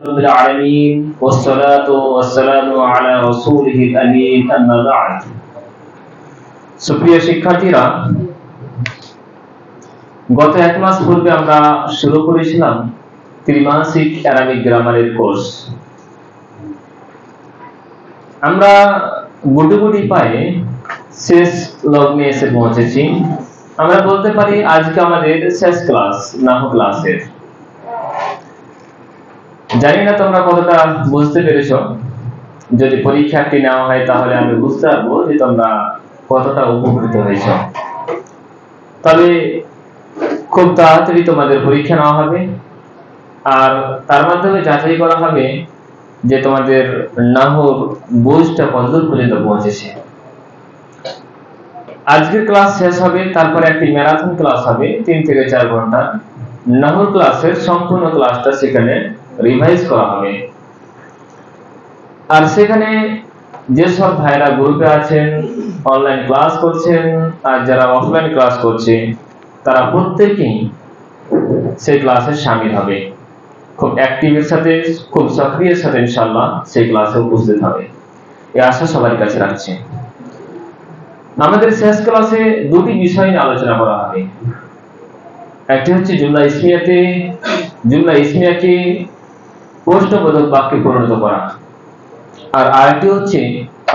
رب العالمين والصلاة والسلام على رسوله الأمين أما بعد সুপ্রিয় শিক্ষার্থীরা গত এক মাস পূর্বে আমরা শুরু করেছিলাম ত্রিমাসিক অ্যারাবিক গ্রামারের কোর্স। আমরা গুটি পায়ে শেষ লগ্নে এসে পৌঁছেছি। আমরা বলতে পারি আজকে আমাদের শেষ ক্লাস নাহু ক্লাসের। জানি না তোমরা কতটা বুঝতে পেরেছো। যদি পরীক্ষাটি নেওয়া হয় তাহলে আমি বুঝতে পারবো যে তোমরা কতটা উপকৃত হয়েছো। তবে খুব তাড়াতাড়ি তোমাদের পরীক্ষা নেওয়া হবে আর তার মাধ্যমে যাচাই করা হবে যে তোমাদের নাহুর বুঝটা কতদূর পর্যন্ত পৌঁছেছে। আজকের ক্লাস শেষ হবে, তারপরে একটি ম্যারাথন ক্লাস হবে 3 থেকে 4 ঘন্টা। নাহুর ক্লাসের সম্পূর্ণ ক্লাসটা সেখানে রিভাইজ করা হবে। আর সেখানে যেসব ভাইরা গ্রুপে আছেন, অনলাইন ক্লাস করছেন আর যারা অফলাইন ক্লাস করছে তারা প্রত্যেকেই সেই ক্লাসে শামিল হবে। খুব অ্যাক্টিভের সাথে, খুব সক্রিয়ের সাথে ইনশাআল্লাহ সেই ক্লাসে উপস্থিত হবে, এই আশা সবার কাছে রাখছি। আমাদের শেষ ক্লাসে দুটি বিষয় নিয়ে আলোচনা করা হবে। একটি হচ্ছে জুমলা ইসমিয়াকে প্রশ্নবোধক বাক্যে পরিণত করা, আর আরেকটি হচ্ছে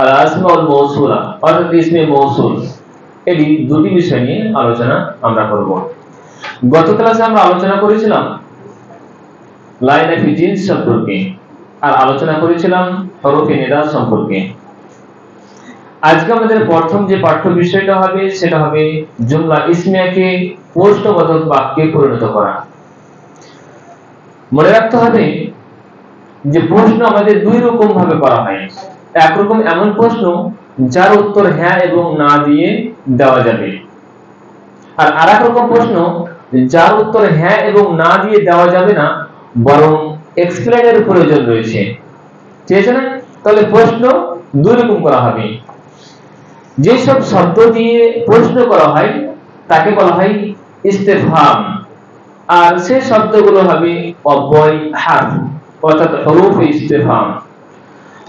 আল আসমাউল মৌসুলা অর্থাৎ ইসমে মৌসুল। এই দুটি বিষয় নিয়ে আলোচনা আমরা করব। গত ক্লাসে আমরা আলোচনা করেছিলাম লাইন ফি জিনস সম্পর্কে আর আলোচনা করেছিলাম হরফে নিদা সম্পর্কে। আজকে আমাদের প্রথম যে পাঠ্য বিষয়টা হবে সেটা হবে জুমলা ইসমিয়াকে প্রশ্নবোধক বাক্যে পরিণত করা। মনে রাখতে হবে যে প্রশ্ন আমাদের দুই রকম ভাবে করা হয়। একরকম এমন প্রশ্ন যার উত্তর হ্যাঁ এবং না দিয়ে দেওয়া যাবে, আর আরেক রকম প্রশ্ন যার উত্তর হ্যাঁ এবং না দিয়ে দেওয়া যাবে না, বরং এক্সপ্লেনের প্রয়োজন রয়েছে। ঠিক আছে না? তাহলে প্রশ্ন দুই রকম করা হবে। যেসব শব্দ দিয়ে প্রশ্ন করা হয় তাকে বলা হয় ইস্তেফহাম, আর সেই শব্দগুলো হবে অব্যয় হারফ অর্থাৎ হরফে ইস্তেফহাম।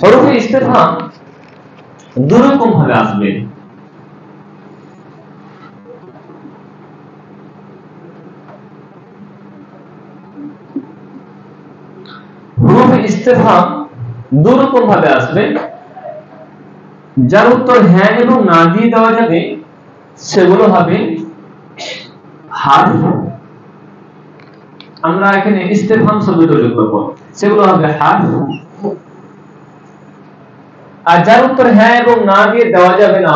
হরফে ইস্তেফহাম দুই রকম ভাবে আসবে। হরফে ইস্তেফহাম দুই রকম ভাবে আসবে। যার উত্তর হ্যাঁ এবং না দিয়ে দেওয়া যাবে সেগুলো হবে হারফ। আমরা এখানে ইস্তেফহাম শব্দটা যোগ করব, সেগুলো হবে হারফ। আর যার উত্তর হ্যাঁ এবং না দিয়ে দেওয়া যাবে না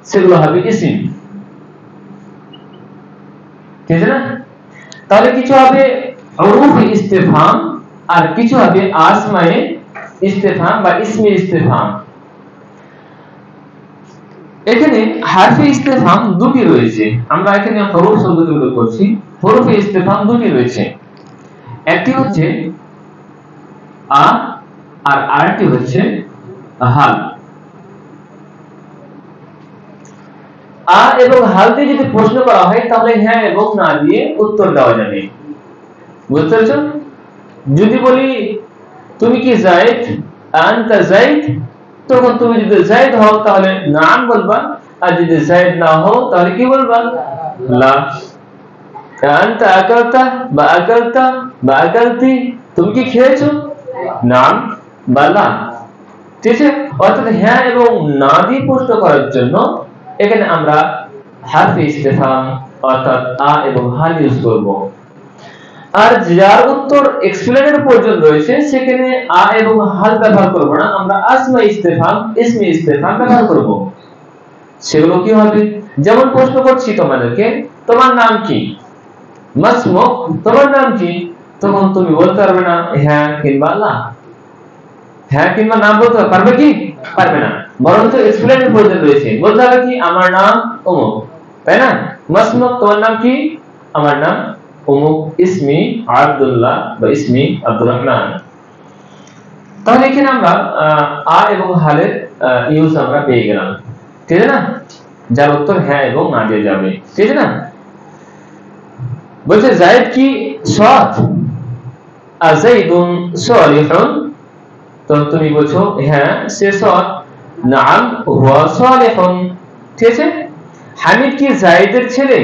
সেগুলো হবে ইসম। ঠিক আছে না? তাহলে কিছু হবে হরফে ইস্তেফহাম আর কিছু হবে আসমায়ে ইস্তেফহাম বা ইসমে ইস্তেফহাম। এখানে হারফে ইস্তেফহাম দুটি রয়েছে। আমরা এখানে হরফ শব্দটি উল্লেখ করছি। হরফে ইস্তেফহাম দুটি রয়েছে, একটি হচ্ছে আ আর আরেকটি হচ্ছে হাল। আ এবং হাল দিয়ে যদি প্রশ্ন করা হয় তাহলে হ্যাঁ এবং না দিয়ে উত্তর দেওয়া যাবে। বুঝতে পেরেছো? যদি বলি তুমি কি যায়েদ, আনতা যায়েদ, তখন তুমি যদি যায়েদ হও তাহলে নাম বলবা, আর যদি যায়েদ না হও তাহলে কি বলবা? লা। আনতা আকালতা বা আকালতা বা আকালতি, তুমি কি খেয়েছো? নাম বা লা। ঠিক আছে? অর্থাৎ হ্যাঁ এবং না দিয়ে প্রশ্ন করার জন্য এখানে আমরা হারফে ইস্তেফহাম অর্থাৎ আ এবং হাল ইউজ করব। আর যার উত্তর এক্সপ্লেনের প্রয়োজন রয়েছে সেখানে আ এবং হাল ব্যবহার করব না, আমরা আসমা ইস্তেফহাম ইসমে ইস্তেফহাম ব্যবহার করব। সেগুলো কি হবে? যেমন প্রশ্ন করছি তোমাদেরকে, তোমার নাম কি? মাসমুক, তোমার নাম কি? তখন তুমি বলতে পারবে না হ্যাঁ কিংবা না। হ্যাঁ কিংবা না বলতে পারবে কি? পারবে না, বরঞ্চ এক্সপ্লেনের প্রয়োজন রয়েছে। বলতে হবে কি আমার নাম অমুক, তাই না? মাসমুক, তোমার নাম কি? আমার নাম অমুক, ইসমি আব্দুল্লাহ বা ইসমি আব্দুর রহমান। তাহলে এখানে আমরা আ এবং হালের ইউজ আমরা পেয়ে গেলাম। ঠিক আছে না? যার উত্তর হ্যাঁ এবং না দিয়ে যাবে। ঠিক আছে না? বলছে যায়েদ কি সৎ? আযাইদুন সালিহুন, তো তুমি বলছো হ্যাঁ সে সৎ, নাম হুয়া সালিহুন, ঠিক আছে। হামিদ কি যায়েদের ছেলে?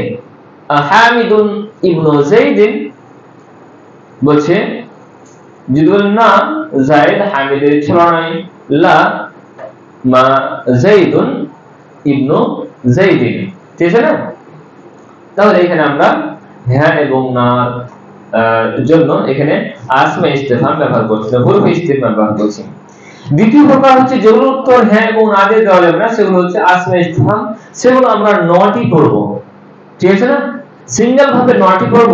হামিদুন ইবনু যায়েদিন, বলছে যদি বলেন না যায়েদ হামিদের ছেলে নয়, লা মা যায়েদুন ইবনু যায়েদিন, ঠিক আছে না। তাহলে এখানে আমরা হ্যাঁ এবং না জন্য এখানে আসমা ইস্তেফহাম ব্যবহার করছি, হুরফ ইস্তেফহাম ব্যবহার করছি। দ্বিতীয় প্রকার হচ্ছে যেগুলো উত্তর হ্যাঁ এবং না দিয়ে দেওয়া যাবে না, সেগুলো হচ্ছে আসমা ইস্তেফহাম, সেগুলো আমরা নটি করব, ঠিক আছে না, সিঙ্গেল ভাবে নটি করব।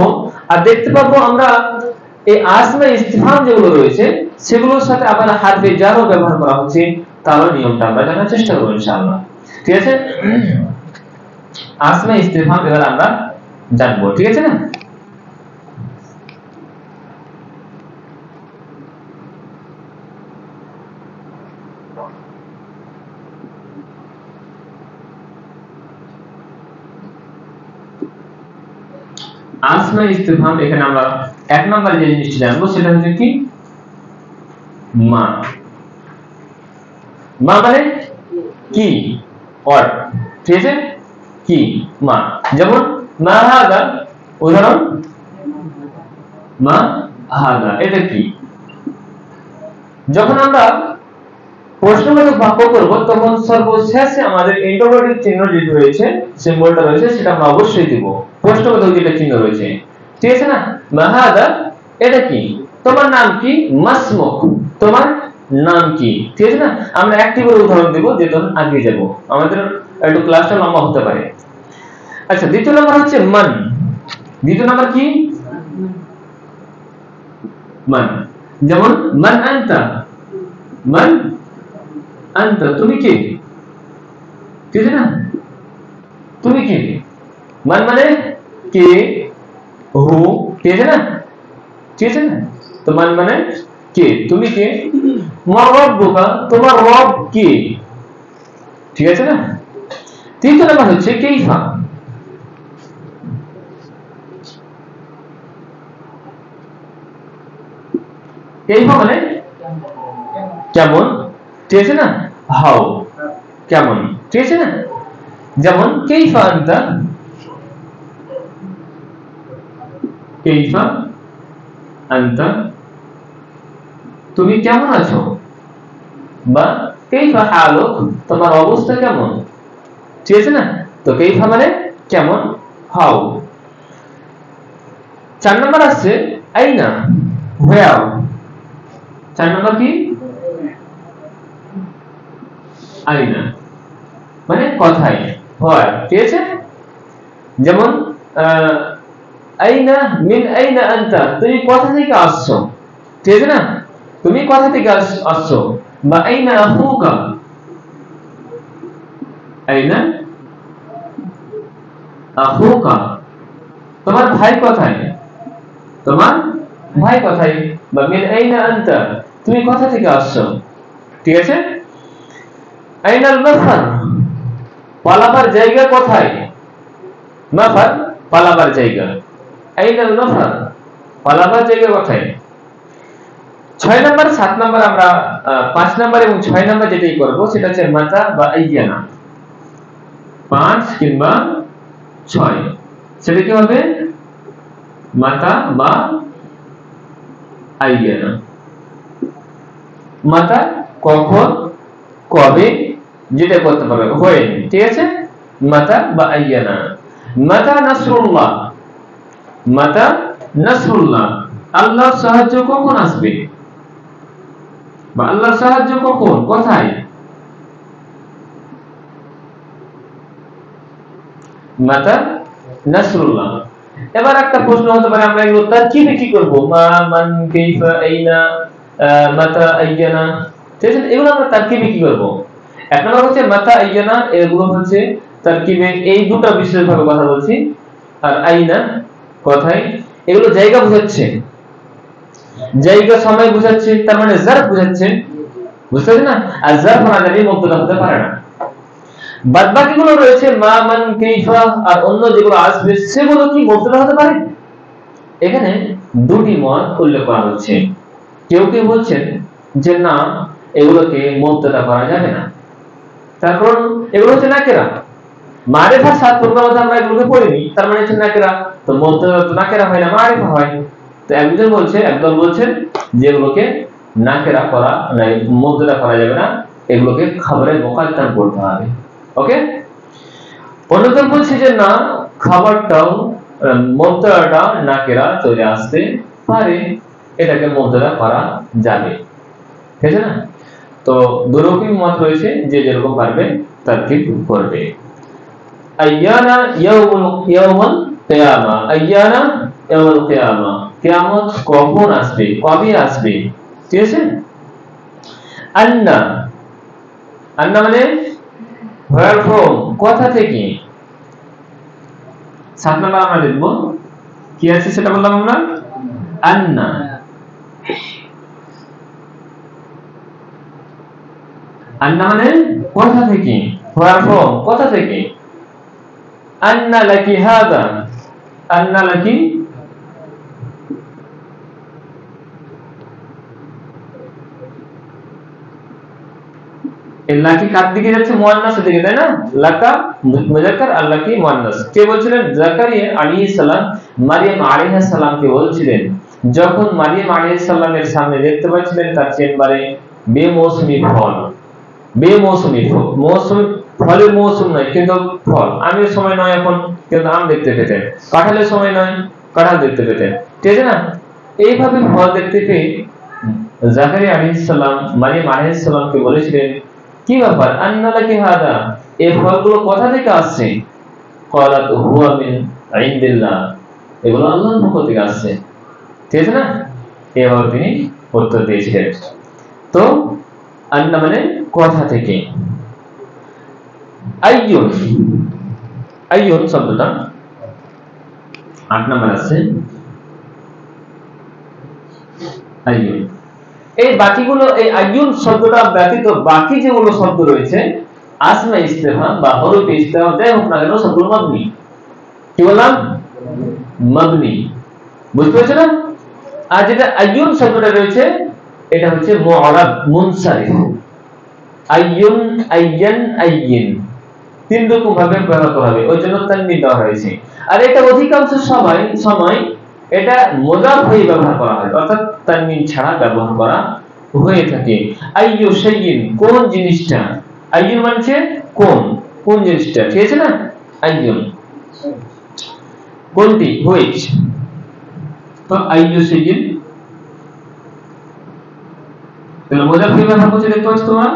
আর দেখতে পাবো আমরা এই আসমা ইস্তেফহাম যেগুলো রয়েছে সেগুলোর সাথে আবার হারফে জারও ব্যবহার করা হচ্ছে, তার নিয়মটা আমরা জানার চেষ্টা করব ইনশাআল্লাহ, ঠিক আছে। আসমা ইস্তেফহাম এবার আমরা জানবো, ঠিক আছে না। আসমা ইস্তেফহাম এখানে আমরা এক নম্বরে যে জিনিসটা জানবো সেটা হচ্ছে কি মা। মা মানে কি, অর, ঠিক আছে, কি মা। যেমন মা হাদা, উদাহরণ মা হাদা, এটা কি। যখন আমরা প্রশ্নবোধক বাক্য করব তখন সর্বশেষে আমাদের ইন্টারোগেটিভ চিহ্ন যেটা রয়েছে, সিম্বলটা রয়েছে, সেটা আমরা অবশ্যই দেব, প্রশ্নবোধক যেটা চিহ্ন রয়েছে, ঠিক আছে না। মা হাদা, এটা কি, তোমার নাম কি, মাসমুক, তোমার নাম কি, ঠিক আছে না। আমরা একটি করে উদাহরণ দেব, যেটা আগে যাব, আমাদের একটু ক্লাসটা লম্বা হতে পারে। আচ্ছা, দ্বিতীয় নাম্বার হচ্ছে মান। দ্বিতীয় নাম্বার কি, মান। যেমন মান আনতা, মান আনতা, তুমি কে, ঠিক আছে না, তুমি কে। মান মানে কে, হু, ঠিক আছে না, ঠিক আছে না। তো মান মানে কে, তুমি কে। মা রব্বুকা, তোমার রব কে, ঠিক আছে না। তৃতীয় নাম্বার হচ্ছে কাইফা। কাইফা মানে কেমন, ঠিক আছে না, হাউ, কেমন, ঠিক আছে না। যেমন কাইফা আনতা, কাইফা আনতা, তুমি কেমন আছো, বা কাইফা হালুক, তোমার অবস্থা কেমন, ঠিক আছে না। তো কাইফা মানে কেমন, হাউ। 4 নাম্বার আছে আইনা, হোয়ার। 4 নাম্বার কি, আইনা মানে কোথায়, হোয়ার, ঠিক আছে। যেমন আইনা মিন আইনা আনতা, তুমি কোথা থেকে আসছো, ঠিক আছে না, তুমি কোথা থেকে আসছো। বা আইনা আখুকা, আইনা আখুকা, তোমার ভাই কোথায়, তোমার ভাই কোথায়। বা মিন আইনা আনতা, তুমি কোথা থেকে আসছো, ঠিক আছে। আইনাল মাফার, পালাবার জায়গা কোথায়, মাফার পালাবার জায়গা, আইনাল মাফার পালাবার জায়গা কোথায়। 6 নাম্বার, 7 নাম্বার আমরা 5 নাম্বার এবং 6 নাম্বার যেটাই করব সেটা হচ্ছে মাতা বা আইয়ানা। 5 কিংবা 6 সেটা কি হবে, মাতা বা আইয়ানা। মাতা কখন, কবে, যেটা করতে পারবে, when, ঠিক আছে। মাতা বা আইয়ানা। মাতা নাসরুল্লাহ, মাতা নাসরুল্লাহ, আল্লাহর সাহায্য কখন আসবে, বা আল্লাহর সাহায্য কখন, কোথায়। মাতা নাসরুল্লাহ। এবার একটা প্রশ্ন হতে পারে, আমরা এগুলো তারকিবে কি করব, মা মান কাইফা আইনা মাতা আইয়ানা, ঠিক আছে, এগুলো আমরা তারকিবে কি করব। এক নম্বর হচ্ছে মাতা আইয়ানা, এগুলো হচ্ছে তারকিবে, এই দুটো বিশেষভাবে কথা বলছি। আর আইনা কোথায়, এগুলো জায়গা বোঝাচ্ছে, জায়গা সময় বোঝাচ্ছে, তার মানে জারফ বোঝাচ্ছে, বুঝতে পারছেন না। আর জারফ না জানি মুবতাদা হতে পারে না। বাদ বাকিগুলো রয়েছে মা মান কাইফা আর অন্য যেগুলো আসবে সেগুলো কি মুবতাদা হতে পারে, এখানে দুটি মত উল্লেখ করা হচ্ছে। কেউ কেউ বলছেন যে না, এগুলোকে মুবতাদা করা যাবে না, তার কারণ এগুলো হচ্ছে নাকেরা। মারিফা 7 প্রকার মধ্যে আমরা এগুলোকে পড়িনি, তার মানে হচ্ছে নাকেরা। তো মুবতাদা তো নাকেরা হয় না, মারিফা হয়। তো একদল বলছেন যে এগুলোকে নাকেরা করা না, মুবতাদা করা যাবে না, এগুলোকে খবরে মুকাদ্দাম করতে হবে। ওকে। অন্যতম বলছে যে না, খবরটাও মুবতাদাটা নাকেরা চলে আসতে পারে, এটাকে মুবতাদা করা যাবে। ঠিক আছে না? তো দুরকম মত রয়েছে, যে যেরকম পারবে তারকিব করবে। আইয়ানা ইয়াউমুল কিয়ামা, আইয়ানা ইয়াউমুল কিয়ামা, কিয়ামত কখন আসবে, কবে আসবে। ঠিক আছে? আন্না, আন্না মানে where from, কথা থেকে। 7 নাম্বার আমরা লিখব, কি আছে সেটা বললাম আমরা, আন্না। আন্না মানে কথা থেকে, where from, কথা থেকে। আন্না লাকি হাদা, আন্না লাকি, লাকি কার দিকে যাচ্ছে, মুয়ান্নাসের দিকে, তাই না? লাকা মুযাক্কার, আর লাকি মুয়ান্নাস। কে বলছিলেন? জাকারিয়া আলাইহিস সালাম মারিয়াম আলাইহিস সালামকে বলছিলেন, যখন মারিয়াম আলাইহিস সালামের সামনে দেখতে পাচ্ছিলেন তার চেম্বারে বেমৌসুমী ফল, বেমৌসুমী ফল, মৌসুমী ফলের মৌসুম নয় কিন্তু ফল, আমের সময় নয় এখন কিন্তু আম দেখতে পেতেন, কাঁঠালের সময় নয় কাঁঠাল দেখতে পেতেন। ঠিক আছে না? এইভাবে ফল দেখতে পেয়ে জাকারিয়া আলাইহিস সালাম মারিয়াম আলাইহিস সালামকে বলেছিলেন, কি ব্যাপার, আন্না লাকি হাদা, এই ফলগুলো কোথা থেকে আসছে? ক্বালাত হুয়া মিন ইনদিল্লাহ, এগুলো আল্লাহর পক্ষ থেকে আসছে। ঠিক আছে না? এভাবে তিনি উত্তর দিয়েছিলেন। তো আন্না মানে কথা থেকে। আইয়ুন, আইয়ুন শব্দটা 8 নাম্বার আছে, আইয়ুন। এই বাকিগুলো, এই আইয়ুন শব্দটা ব্যতীত বাকি যেগুলো শব্দ রয়েছে আসমা ইস্তিফহাম বা হরফ ইস্তিফহাম যাই হোক না কেন, সবগুলো মাবনি। কি বললাম? মাবনি। বুঝতে পারছো না? আর যেটা আইয়ুন শব্দটা রয়েছে এটা হচ্ছে মুআরাব মুনসারিফ। আইয়ুন, আইয়ান, আইয়িন, তিন রকম ভাবে ব্যবহার করা হবে, ওই জন্য তানবিন দেওয়া হয়েছে। আর এটা অধিকাংশ সময় এটা মুযাফ হয়ে ব্যবহার করা হয়, অর্থাৎ তানবিন ছাড়া ব্যবহার করা হয়ে থাকে। আইয়ু শাইইন, কোন জিনিসটা, আইয়ুন মানে কোন, কোন জিনিসটা। ঠিক আছে না? আইয়ুন কোনটি, হুইচ। তো আইয়ু শাইইন তাহলে মুযাফ হয়ে ব্যবহার করছে, দেখতে পাচ্ছ তোমরা,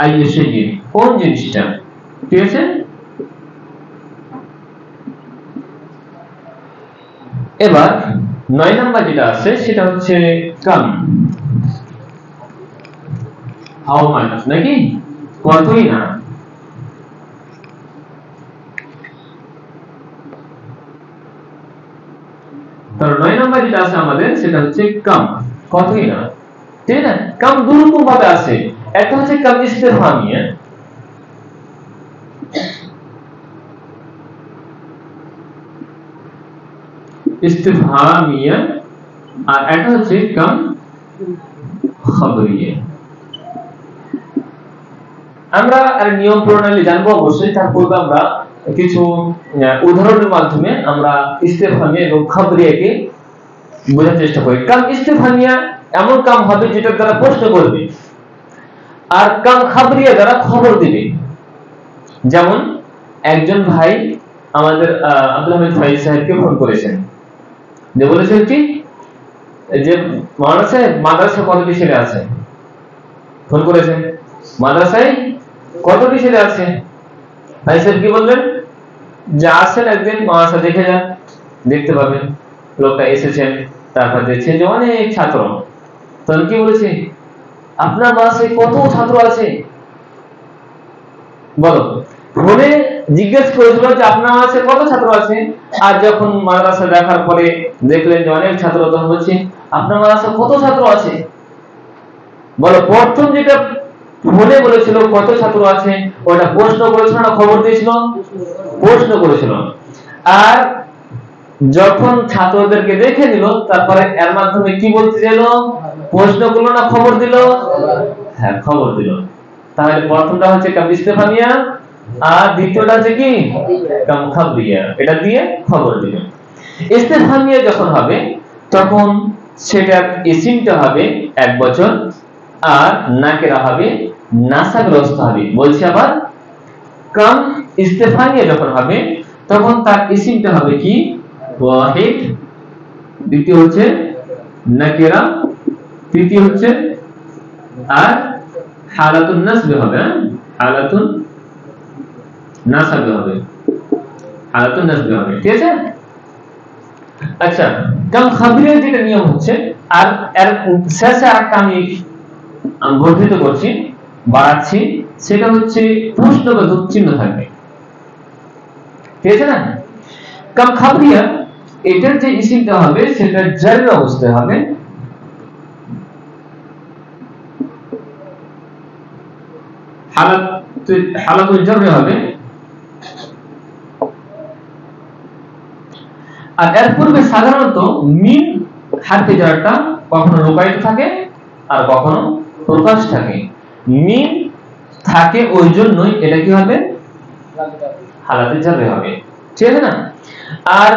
আইয়ু শাইইন, কোন জিনিসটা। ঠিক আছে? এবার 9 নাম্বার যেটা আছে সেটা হচ্ছে কাম, হাউ মাচ, নাকি কতই না। তার 9 নাম্বার যেটা আছে আমাদের সেটা হচ্ছে কাম, কতই না। ঠিক না? কাম দুরকম ভাবে আছে, একটা হচ্ছে কাম ইস্তিফহামিয়া, ইস্তিফহামিয়া, আর এটা হচ্ছে কাম খবরিয়া। আমরা আর নিয়ম প্রণালী জানবো অবশ্যই, তার পূর্বে আমরা কিছু উদাহরণের মাধ্যমে আমরা ইস্তিফহামিয়া এবং খবরিয়াকে বোঝার চেষ্টা করি। কাম ইস্তিফহামিয়া এমন কাম হবে যেটা দ্বারা প্রশ্ন করবে, আর কাম খবরিয়া দ্বারা খবর দিবে। যেমন একজন ভাই আমাদের আব্দুল হামিদ ভাই সাহেবকে ফোন করেছেন, যে বলেছেন কি যে মাদ্রাসায় কতটি ছেলে আছে, ফোন করেছেন, মাদ্রাসায় কতটি ছেলে আছে। ভাই সাহেব কি বললেন, যে আসেন একদিন মাদ্রাসা দেখে যান, দেখতে পাবেন। লোকটা এসেছেন, তারপর দেখছেন যে অনেক ছাত্র। তখন কি বলেছে, আপনার মাদ্রাসায় কত ছাত্র আছে বলো। ফোনে জিজ্ঞেস করেছিল যে আপনার মাদ্রাসায় কত ছাত্র আছে, আর যখন মাদ্রাসা দেখার পরে দেখলেন যে অনেক ছাত্র, তখন বলছে আপনার মাদ্রাসায় কত ছাত্র আছে বলো। প্রথম যেটা ফোনে বলেছিল কত ছাত্র আছে, ওটা প্রশ্ন করেছিল না খবর দিয়েছিল? প্রশ্ন করেছিল। আর যখন ছাত্রদেরকে দেখে দিল, তারপরে এর মাধ্যমে কি বলতে চাইলো? প্রশ্ন করলো না খবর দিল? হ্যাঁ, খবর দিল। তাহলে প্রথমটা হচ্ছে কাম ইস্তেফামিয়া, আর দ্বিতীয়টা হচ্ছে কি কাম খাবরিয়া, এটা দিয়ে খবর দিল। ইস্তেফামিয়া যখন হবে তখন সেটার ইসিমটা হবে এক বচন, আর নাকেরা হবে নাসাগ্রস্ত হবে। বলছি আবার, কাম ইস্তেফামিয়া যখন হবে তখন তার ইসিমটা হবে কি ওয়াহিদ, দ্বিতীয় হচ্ছে নাকিরা, তৃতীয় হচ্ছে আর হালাতুন নাসব হবে, হালাতুন নাসাব হবে, হালাতুন নাসব হবে। ঠিক আছে? আচ্ছা, কাম খাবরিয়ার যেটা নিয়ম হচ্ছে, আর এর শেষে আরেকটা আমি বর্ধিত করছি, বাড়াচ্ছি, সেটা হচ্ছে প্রশ্নবোধক চিহ্ন থাকবে। ঠিক আছে না? কাম খাবরিয়া এটার যে ইসিমটা হবে সেটা জারি অবস্থায় হবে, হালাতুল জারি হবে, আর এর পূর্বে সাধারণত মিম হারফে জারটা কখনো লুকায়িত থাকে আর কখনো প্রকাশ থাকে। মিম থাকে ওই জন্যই এটা কি হবে হালাতে জারি হবে। ঠিক আছে না? আর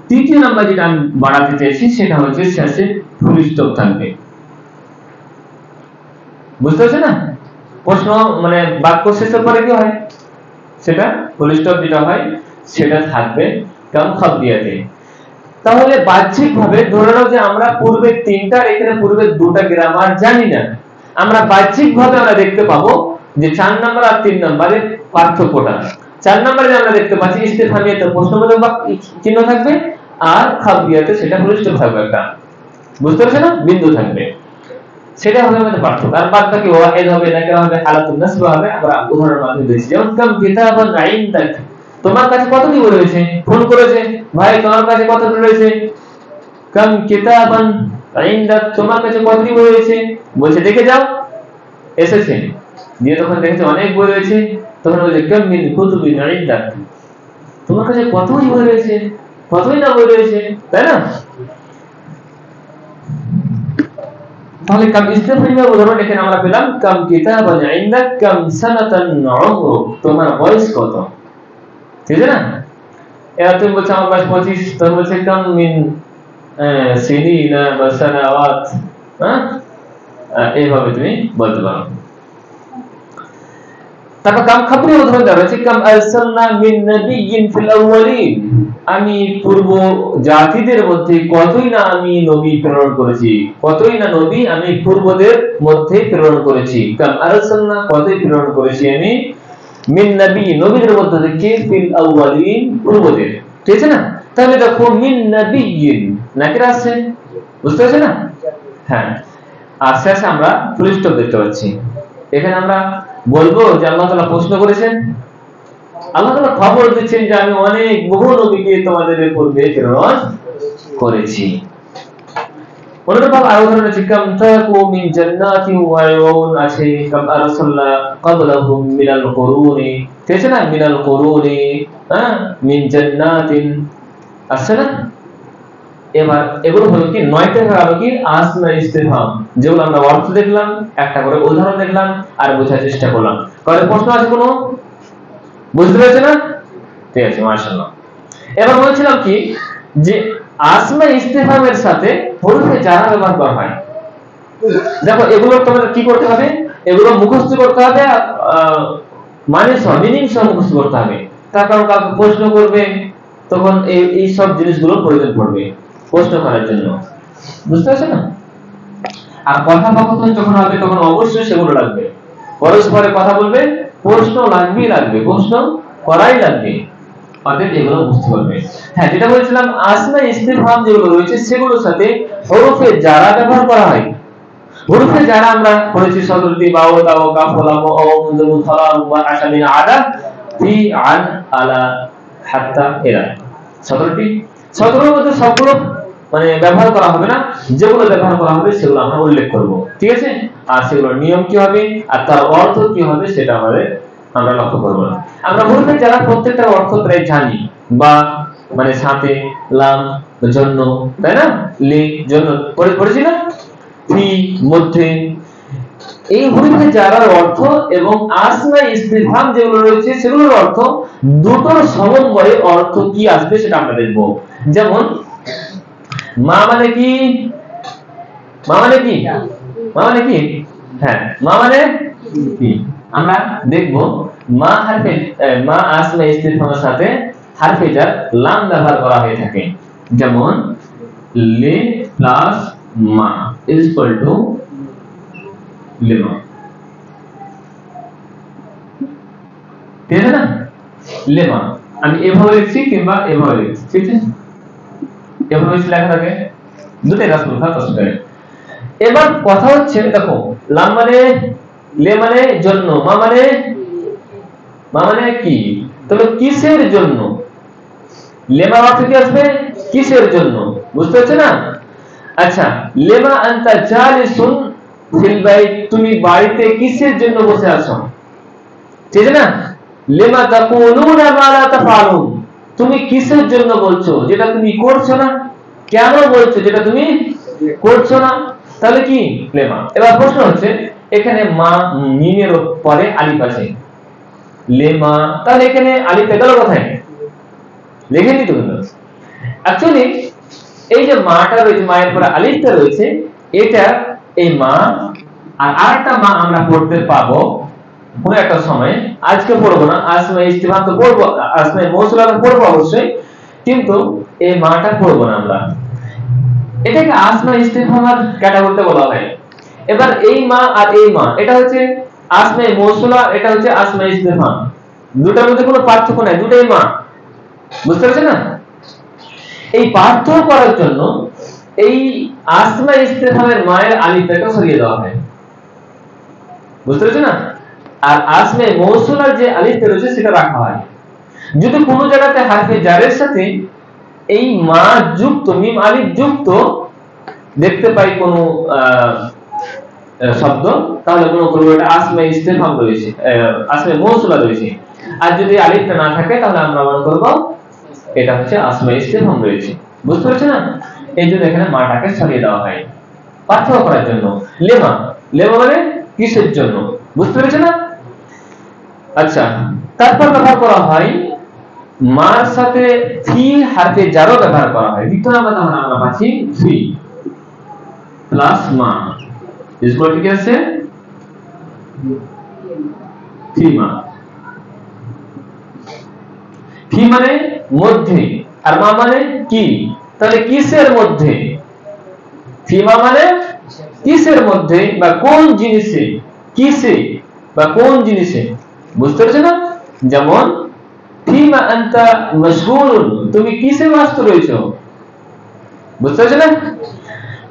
তৃতীয় নাম্বার যেটা আমি বাড়াতে চাইছি সেটা হচ্ছে শেষে ফুল স্টপ থাকবে। বুঝতে পারছেন না? প্রশ্ন মানে বাক্য শেষের পরে কি হয় সেটা ফুল স্টপ যেটা হয় সেটা থাকবে কাম খাবরিয়াতে। তাহলে বাহ্যিকভাবে ধরে নাও যে আমরা পূর্বে তিনটা, এখানে পূর্বে দুটা গ্রামার জানি না, আমরা বাহ্যিকভাবে আমরা দেখতে পাবো যে 4 নাম্বার আর 3 নাম্বারের পার্থক্যটা। 4 নাম্বারে আমরা দেখতে পাচ্ছি ইস্তেফামিয়াতে প্রশ্নবোধক চিহ্ন থাকবে, আর খাবরিয়াতে সেটা ফুল স্টপ থাকবে একটা। বুঝতে পারছেন না? বিন্দু থাকবে, সেটা হবে আমাদের পার্থক্য। আর বাদ বাকি ওয়াহিদ হবে, নাকিরা হবে, হালাতুন নাসব হবে। আমরা উদাহরণের মাধ্যমে দেখছি, যেমন কাম কিতাবান ইনদাক, তোমার কাছে কতটি বই রয়েছে? ফোন করেছে, ভাই তোমার কাছে কতটি রয়েছে? কাম কিতাবান ইনদাক, তোমার কাছে কতটি বই রয়েছে? বলছে দেখে যাও, এসেছে, দিয়ে তখন দেখেছে অনেক বই রয়েছে, তখন বলছে কাম মিন কুতুবিন ইনদাক, তোমার কাছে কতই বই রয়েছে, কতই না বই রয়েছে, তাই না? তাহলে কাম ইস্তেফামিয়া উদাহরণ এখানে আমরা পেলাম কাম কিতাবান ইনদাক কাম সানাতান উমরুক, তোমার বয়স কত? ঠিক আছে না? এবার তুমি বলছো আমার বয়স 25, তখন বলছে কাম মিন সিনিনা বা সানাওয়াত, হ্যাঁ, এইভাবে তুমি বলতে পারো। তারপর কাম খাবরিয়া উদাহরণ দেওয়া হয়েছে কাম আরসালনা মিন নাবিয়্যিন ফিল আউয়ালিন, আমি পূর্ব জাতিদের মধ্যে কতই না আমি নবী প্রেরণ করেছি, কতই না নবী আমি পূর্বদের মধ্যে প্রেরণ করেছি। কাম আরসালনা, কতই প্রেরণ করেছি আমি, মিন নবী, নবীদের মধ্যে থেকে, ফিল আউয়ালিন, পূর্বদের। ঠিক আছে না? তাহলে দেখো মিন নাবিয়্যিন নাকিরা আছে, বুঝতে পারছেন না? হ্যাঁ, আর শেষে আমরা ফুল স্টপ দেখতে পাচ্ছি। এখানে আমরা বলবো যে আল্লাহ তাআলা প্রশ্ন করেছেন, আল্লাহ তাআলা খবর দিচ্ছেন যে আমি অনেক বহু নবীকে তোমাদের পূর্বে প্রেরণ করেছি। অনুরূপভাবে আরো উদাহরণ আছে কাম তাকু মিন জান্নাতি ওয়া উয়ুন আছে, কাম আরসালনা ক্বাবলাহুম মিনাল কুরুনি, ঠিক আছে না? মিনাল কুরুনি, হ্যাঁ, মিন জান্নাতিন আছে না? এবার এগুলো হলো কি 9টা হলো কি আসমা ইস্তিফহাম, যেগুলো আমরা অর্থ দেখলাম, একটা করে উদাহরণ দেখলাম আর বোঝার চেষ্টা করলাম। কারণ প্রশ্ন আছে কোনো? বুঝতে পেরেছেন না? ঠিক আছে, মাশাআল্লাহ। এবার বলছিলাম কি যে আসমা ইস্তিফহামের সাথে হরফে জারা ব্যবহার করা হয়। দেখো এগুলো তোমাদের কি করতে হবে, এগুলো মুখস্থ করতে হবে, মানে মিনিং সহ মুখস্থ করতে হবে। তার কারণ কাউকে প্রশ্ন করবে তখন এই সব জিনিসগুলো প্রয়োজন পড়বে প্রশ্ন করার জন্য। বুঝতে পারছেন না? আর কথোপকথন যখন হবে তখন অবশ্যই সেগুলো লাগবে, পরস্পরে কথা বলবে, প্রশ্ন লাগবে, প্রশ্ন করাই লাগবে, অতএব এগুলো বুঝতে পারবে। হ্যাঁ, যেটা বলছিলাম আসমা ইস্তিফহাম যেগুলো রয়েছে সেগুলোর সাথে হরফে জারা ব্যবহার করা হয়। হরফে জারা আমরা পড়েছি 17টি, বাও তাও কাফ লাম ও মুযু ফারা ওয়া আশামিন আদা ফি আন আলা হাত্তা এরা 17টি। 17 মধ্যে সবগুলো মানে ব্যবহার করা হবে না, যেগুলো ব্যবহার করা হবে সেগুলো আমরা উল্লেখ করব। ঠিক আছে? আর সেগুলোর নিয়ম কি হবে আর তার অর্থ কি হবে সেটা আমরা লক্ষ্য করব। আমরা হরফে জারা প্রত্যেকটার অর্থ প্রায় জানি বা মানে সাথে, লাম জন্য, তাই না, লি জন্য পড়েছি না, ফি মধ্যে। এই হুরুফে জারার অর্থ এবং আসমা ইস্তিফহাম যেগুলো রয়েছে সেগুলোর অর্থ দুটোর সমন্বয়ে অর্থ কি আসবে সেটা আমরা দেখব। যেমন মা মানে কি, মা মানে কি, মা মানে কি, হ্যাঁ মা মানে কি আমরা দেখব। মা হারফে, মা আসমা ইস্তিফহামের সাথে হারফে জার লাম ব্যবহার করা হয়ে থাকে। যেমন লে প্লাস মা ইজ ইকুয়াল টু লেমা, ঠিক আছে না, লেমা। আমি এভাবে লিখছি কিংবা এভাবে লিখছি, ঠিক আছে, এভাবে লেখা থাকে, দুটোই কাজ করতে হবে। এবার কথা হচ্ছে দেখো, লাম মানে, লে মানে জন্য, মা মানে কি, তবে কিসের জন্য, লেমা অর্থ কি আসবে, কিসের জন্য, বুঝতে পারছো না। আচ্ছা, লেমা আনতা জালিসুন ফিল বাইত, তুমি বাড়িতে কিসের জন্য বসে আছো, ঠিক আছে না। লেমা তাকুলুনা মা লা তাফআলুন, তুমি কিসের জন্য বলছো যেটা তুমি করছো না, কেন বলছো যেটা তুমি করছো না, তাহলে কি লেমা। এবার প্রশ্ন হচ্ছে এখানে মা মিমের পরে আলিফ আছে, লেমা, তাহলে এখানে আলিফটা গেল কোথায়, লিখেনি তো। অ্যাকচুয়ালি এই যে মাটা রয়েছে, মায়ের পরে আলিফটা রয়েছে, এটা এই মা আর আরেকটা মা আমরা পড়তে পাবো কোন একটা সময়, আজকে পড়বো না, আসমা ইস্তিফহাম তো পড়বো, আসমা মৌসুলা তো পড়বো অবশ্যই, কিন্তু এই মাটা পড়বো না আমরা। এটাকে আসমা ইস্তিফহামের ক্যাটাগরিতে বলা হয়। এবার এই মা আর এই মা, এটা হচ্ছে আসমা মৌসুলা, এটা হচ্ছে আসমা ইস্তিফহাম, দুটার মধ্যে কোনো পার্থক্য নাই, দুটোই মা, বুঝতে পারছেন না। এই পার্থক্য করার জন্য এই আসমা ইস্তিফহামের মায়ের আলিফটাকে সরিয়ে দেওয়া হয়, বুঝতে পারছেন না। আর আসমে মৌসুলার যে আলিফটা রয়েছে সেটা রাখা হয়। যদি কোনো জায়গাতে হারফে জারের সাথে এই মা যুক্ত, মিম আলিফ যুক্ত দেখতে পাই কোনো শব্দ, তাহলে মনে করব এটা আসমে ইস্তিফহাম রয়েছে, আসমে মৌসুলা রয়েছে। আর যদি আলিফটা না থাকে তাহলে আমরা মনে করব এটা হচ্ছে আসমে ইস্তিফহাম রয়েছে, বুঝতে পারছেন না। এই জন্য এখানে মাটাকে সরিয়ে দেওয়া হয় পার্থক্য করার জন্য। লেমা, লেমা মানে কিসের জন্য, বুঝতে পেরেছেন না। আচ্ছা, তারপর ব্যবহার করা হয় মার সাথে ফি হারফে জারও ব্যবহার করা হয়। দ্বিতীয় নাম্বার আমরা পাচ্ছি ফি প্লাস মা ইকুয়াল টু কি আছে, ফি মা। ফি মানে মধ্যে আর মা মানে কি, তাহলে কিসের মধ্যে, ফি মা মানে কিসের মধ্যে বা কোন জিনিসে, কিসে বা কোন জিনিসে, বুঝতে পারছো না। যেমন ফিমা আনতা মাশগুলুন, তুমি কিসে ব্যস্ত রয়েছো, বুঝতে পারছো না।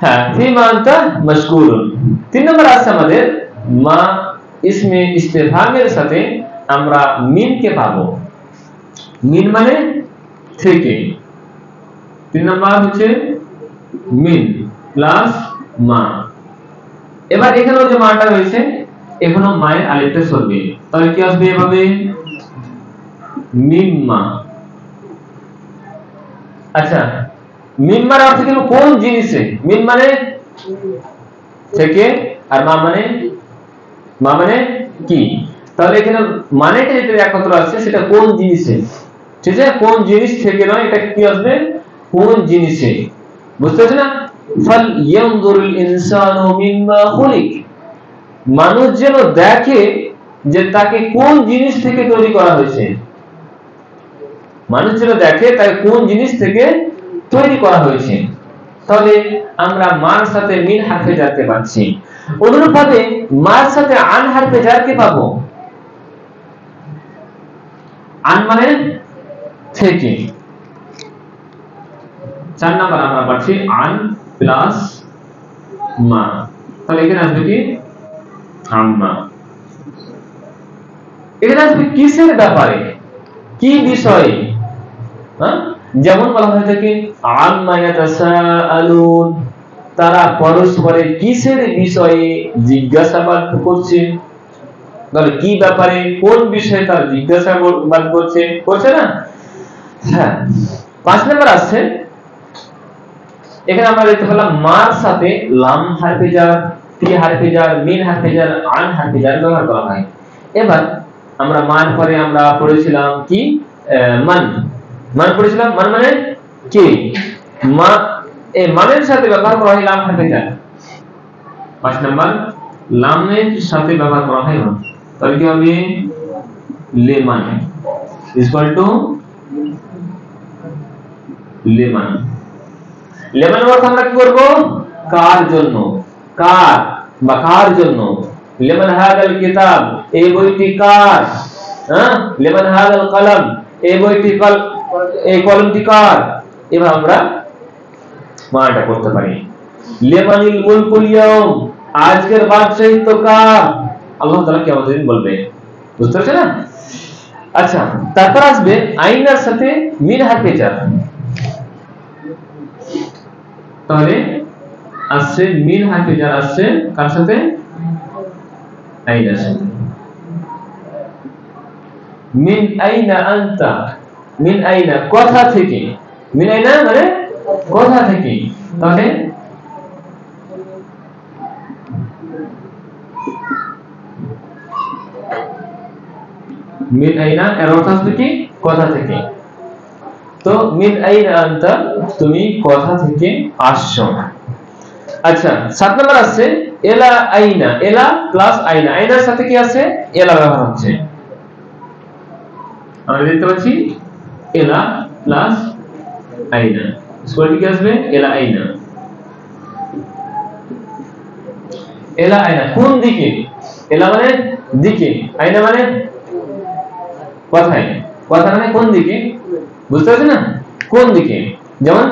হ্যাঁ, ফিমা আনতা মাশগুলুন। তিন নম্বর আছে আমাদের মা ইসমে ইস্তিফহামের সাথে আমরা মিন কে পাবো, মিন মানে থেকে। তিন নম্বর হচ্ছে মিন প্লাস মা। এবার এখানে যে মাটা রয়েছে এখানে মায়ের আলিফটা সরবে, তাহলে কি আসবে এভাবে মিম্মা। আচ্ছা, মিম্মার অর্থ কি কোন জিনিসে, মিন মানে থেকে আর মা মানে কি, তাহলে এখানে মানেটা যেটা একত্র আছে সেটা কোন জিনিসে, ঠিক আছে, কোন জিনিস থেকে নয়, এটা কি আসবে কোন জিনিসে, বুঝতে পারছেন না। ফাল ইয়ানজুরুল ইনসানু মিম্মা খুলিক, মানুষ যেন দেখে যে তাকে কোন জিনিস থেকে তৈরি করা হয়েছে, মানুষ যেন দেখে তাকে কোন জিনিস থেকে তৈরি করা হয়েছে। তাহলে আমরা মার সাথে মিন হারফে জারকে পাচ্ছি, অনুরূপভাবে মার সাথে আন হারফে জারকে পাবো, আন মানে থেকে। 4 নাম্বার আমরা পাচ্ছি আন প্লাস মা, তাহলে এখানে আসবে কি আম্মা। এখানে আসবে কিসের ব্যাপারে, কি বিষয়ে, যেমন বলা হয়ে থাকে আম্মা ইয়াতাসাআলুন, তারা পরস্পরের কিসের বিষয়ে জিজ্ঞাসাবাদ করছে, তাহলে কি ব্যাপারে কোন বিষয়ে তারা জিজ্ঞাসাবাদ করছে না। হ্যাঁ, 5 নম্বর আছে, এখানে আমরা দেখতে পেলাম মার সাথে লাম হারফে জার, ফি হারফে জার, মিন হারফে জার, আন হারফে জার ব্যবহার করা হয়। এবার আমরা মান পরে আমরা পড়েছিলাম কি মান, মান পড়েছিলাম, মান মানে কি, মা এই মানের সাথে ব্যবহার করা হয় লাম হারফে জার। 5 নম্বর লামের সাথে ব্যবহার করা হয় মান, তাহলে কি হবে Lehmann equal to Lehmann. Lehmann অর্থ আমরা কি করব, কার জন্য, কার বা কার জন্য। লেমান হাদাল কিতাব, এই বইটি কার, হ্যাঁ, লেমান হাদাল কলম, এই বইটি এই কলমটি কার। এবার আমরা মানটা করতে পারি। লেমানিল মুলকুল ইয়াউম, আজকের বাদশাহিত্ব কার, আল্লাহ তাআলা কিয়ামতের দিন বলবে। বুঝতে পারছেন না? আচ্ছা, তারপর আসবে আইনার সাথে মিন হারফে জার, তাহলে আসছে মিন হারফে জার, আসছে কার সাথে, আইনার সাথে। মিন আইনা আনতা, মিন আইনা কথা থেকে, মিন আইনা মানে কথা থেকে, তাহলে মিন আইনা এর অর্থ আসবে কি, কথা থেকে। তো মিন আইনা আনতা, তুমি কথা থেকে আসছো। আচ্ছা, 7 নম্বর আছে এলা আইনা, এলা প্লাস আইনা, আইনার সাথে কি আছে, এলা ব্যবহার হচ্ছে। আমরা দেখতে পাচ্ছি এলা প্লাস আইনা, স্কোয়ারটি কি আসবে, এলা আইনা। এলা আইনা কোন দিকে, এলা মানে দিকে, আইনা মানে কোথায়, কথা মানে কোন দিকে, বুঝতে পারছেন না, কোন দিকে। যেমন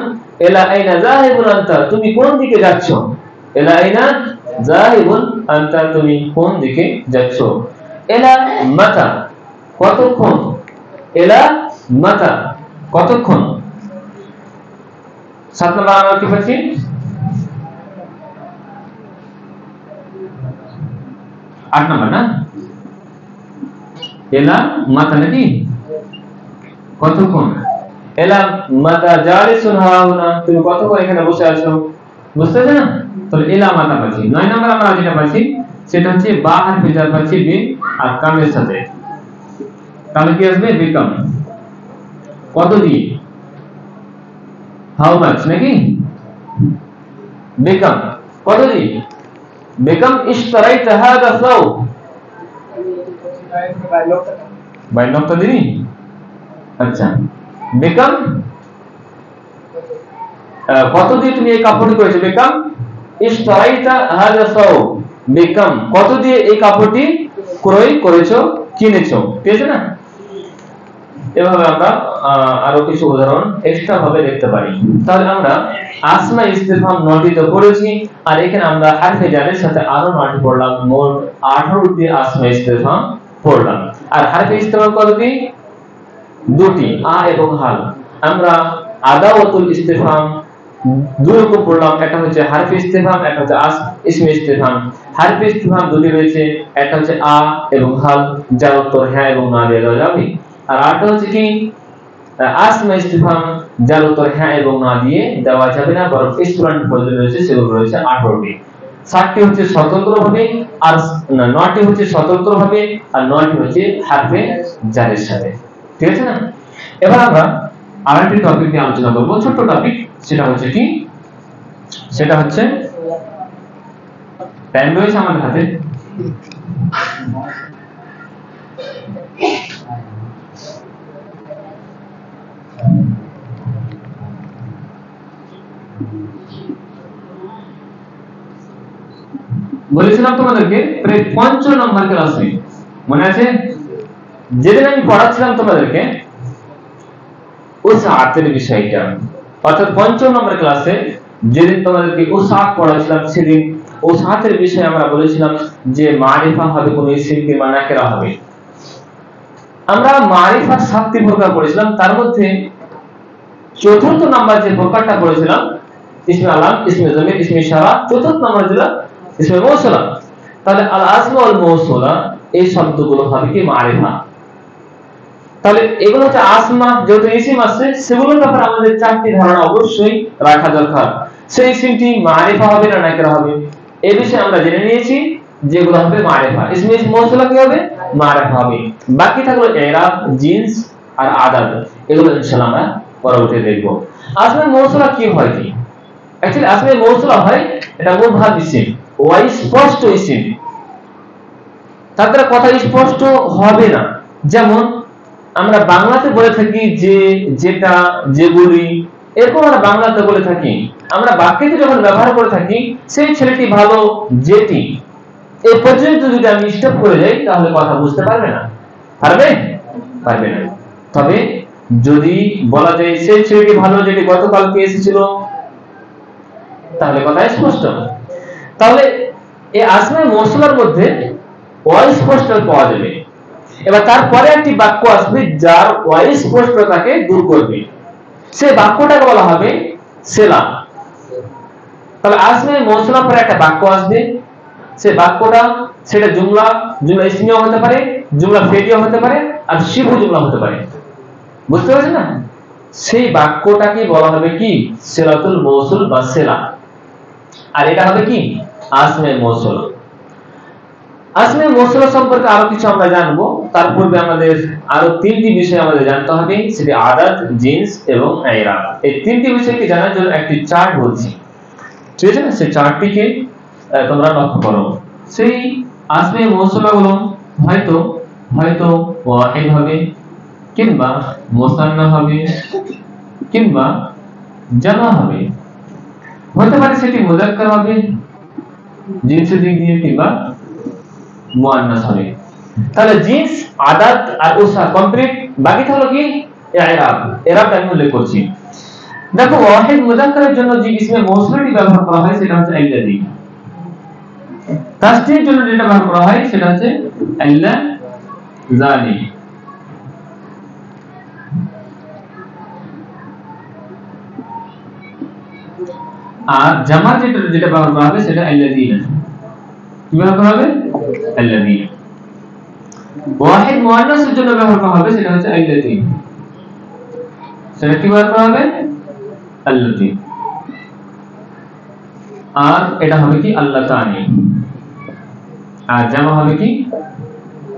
এলা আইনা যাহিবুন আনতা, তুমি কোন দিকে যাচ্ছ, এলা আইনা যাহিবুন আনতা, তুমি কোন দিকে যাচ্ছ। এলা মাতা, কতক্ষণ, এলা মাতা কতক্ষণ। 7 নম্বর আমরা কি পাচ্ছি, 8 নম্বর না, এলা মাতা নাকি কতক্ষণ, এলা মাতা জালিসুন হাউনা, তুমি কতক্ষণ এখানে বসে আছো। বুঝতে পারছেন না? তাহলে এলা মাতা পাচ্ছি। 9 নম্বর আমরা যেটা পাচ্ছি সেটা হচ্ছে বা হারফে জার পাচ্ছি বিন আর কামের সাথে, তাহলে কি আসবে, বিকাম, কত দিয়ে, হাউ মাচ নাকি, বিকাম কত দিয়ে, বিকাম ইশতারাইতা হাদা সাউ, বাই নকটা দিই। আচ্ছা, বিকাম কত দিয়ে তুমি এই কাপড়টি করেছো, বিকাম ইশতারাইতা হাদা সাউ, বিকাম কত দিয়ে এই কাপড়টি ক্রয় করেছো, কিনেছো। ঠিক আছে না? এভাবে আমরা আরো কিছু উদাহরণ এক্সট্রা ভাবে দেখতে পারি। তাহলে আমরা আসমা ইস্তিফহাম 9টি তো পড়েছি, আর এখানে আমরা হারফে জারের সাথে আরো 9টি পড়লাম, মোট 18টি আসমা ইস্তিফহাম পড়লাম। আর হারফে ইস্তিফহাম কতটি, 2টি, আ এবং হাল। আমরা আদাওয়াতুল ইস্তিফহাম 2 রকম পড়লাম, একটা হচ্ছে হারফে ইস্তিফহাম, একটা হচ্ছে ইসমে ইস্তিফহাম। হারফে ইস্তিফহাম 2টি রয়েছে, একটা হচ্ছে আ এবং হাল, যার উত্তর হ্যাঁ এবং না দিয়ে দেওয়া যাবে। আর আরেকটা হচ্ছে কি আসমা ইস্তিফহাম, যার উত্তর হ্যাঁ এবং না দিয়ে দেওয়া যাবে না, বরং স্টুডেন্ট পদ্ধতি রয়েছে, সেগুলো রয়েছে 18টি। 7টি হচ্ছে স্বতন্ত্রভাবে, আর 9টি হচ্ছে স্বতন্ত্রভাবে, আর 9টি হচ্ছে হারফে জারের সাথে। ঠিক আছে না? এবার আমরা আরেকটি টপিক নিয়ে আলোচনা করব, ছোট্ট টপিক। সেটা হচ্ছে কি, সেটা হচ্ছে টাইম রয়েছে আমাদের হাতে। বলেছিলাম তোমাদেরকে প্রায় 5 নম্বর ক্লাসে, মনে আছে যেদিন আমি পড়াচ্ছিলাম তোমাদেরকে উসাআতের বিষয়টা, অর্থাৎ 5 নম্বর ক্লাসে যেদিন তোমাদেরকে উসাআত পড়াচ্ছিলাম, সেদিন উসাআতের বিষয়ে আমরা বলেছিলাম যে মারিফা হবে কোন ইসম কি নাকিরা হবে। আমরা মারিফার 7টি প্রকার পড়েছিলাম, তার মধ্যে 4th নাম্বার যে প্রকারটা পড়েছিলাম ইসমে আলাম, ইসমে জমির, ইসমে ইশারা, 4th নাম্বার ছিল ইসমে মৌসুলা। তাহলে আল আসমা ওয়াল মৌসুলা এই শব্দগুলো হবে কি মারিফা। তাহলে এগুলো হচ্ছে আসমা, যেহেতু ইসিম আছে সেগুলোর ব্যাপারে আমাদের চারটি ধারণা অবশ্যই রাখা দরকার। সেই ইসিমটি মারিফা হবে না নাকিরা হবে, এই বিষয়ে আমরা জেনে নিয়েছি। যেগুলো হবে মারিফা, ইসমে মৌসুলা কি হবে? মারিফা হবে। বাকি থাকলো ইরাব, জিন্স আর আদাদ, এগুলো ইনশাআল্লাহ আমরা পরবর্তীতে দেখব। আসমে মৌসুলা কি হয় কি? অ্যাকচুয়ালি আসমে মৌসুলা হয় এটা মুবহাম ইসিম, ওয়াই স্পষ্ট ইসিম, তাদের কথা স্পষ্ট হবে না। যেমন আমরা বাংলাতে বলে থাকি যে, যেটা, যেগুলি, এরকম আমরা বাংলাতে বলে থাকি। আমরা বাক্যে যখন ব্যবহার করে থাকি সেই ছেলেটি ভালো, যেটি, এই পর্যন্ত যদি আমি স্টপ করে যাই তাহলে কথা বুঝতে পারবে না। পারবে? পারবে না। তবে যদি বলা যায় সেই ছেলেটি ভালো যেটি গতকালকে এসেছিল, তাহলে কথা স্পষ্ট। তাহলে এই আসমায়ে মৌসুলার মধ্যে অস্পষ্ট পাওয়া যাবে। এবার তারপরে একটি বাক্য আসবে যার অস্পষ্টতাকে দূর করবে, সেই বাক্যটাকে বলা হবে সেলা। তাহলে আসমায়ে মৌসুলার পরে একটা বাক্য আসবে, সেই বাক্যটা সেটা জুমলা, জুমলা ইসমিও হতে পারে, জুমলা ফেলিও হতে পারে, আর শিবু জুমলা হতে পারে। বুঝতে পারছেন না? সেই বাক্যটাকে বলা হবে কি? সেলাতুল মৌসুল বা সেলা। আর এটা হবে কি? আসমায়ে মৌসুলা। আসমায়ে মৌসুলা সম্পর্কে আরো কিছু আমরা জানবো। তার পূর্বে আমাদের আরো তিনটি বিষয় আমাদের জানতে হবে, সেটি আদাদ, জিন্স এবং ইরাব। এই তিনটি বিষয়কে জানার জন্য একটি চার্ট বলছি, ঠিক আছে? সেই চার্টটিকে তোমরা লক্ষ্য করো। সেই আসমায়ে মৌসুলাগুলো হয়তো ওয়াহিদ হবে, কিংবা মুসান্না হবে, কিংবা জামা হবে। হতে পারে সেটি মুযাক্কার হবে জিন্সের দিক দিয়ে, কিংবা মুআন্নাস হবে। তাহলে জিন্স, আদাদ আর উসা কমপ্লিট। বাকি থাকলো কি? ইরাব। ইরাবটা আমি উল্লেখ করছি। দেখো ওয়াহিদ মুযাক্কারের জন্য যে ইসমে মৌসুলাটি ব্যবহার করা হয় সেটা হচ্ছে আল্লাযী। তাসদীদের জন্য যেটা ব্যবহার করা হয় সেটা হচ্ছে আল্লাযানি। আর জামার যেটা ব্যবহার করা হবে সেটা আল্লাযীনা। কি ব্যবহার করা হবে? আল্লাযীনা। ওয়াহিদ মুআন্নাসের জন্য ব্যবহার করা হবে সেটা হচ্ছে আল্লাযী। সেটা কি ব্যবহার করা হবে? আল্লাযী। আর এটা হবে কি? আল্লাতানি। আর জামা হবে কি?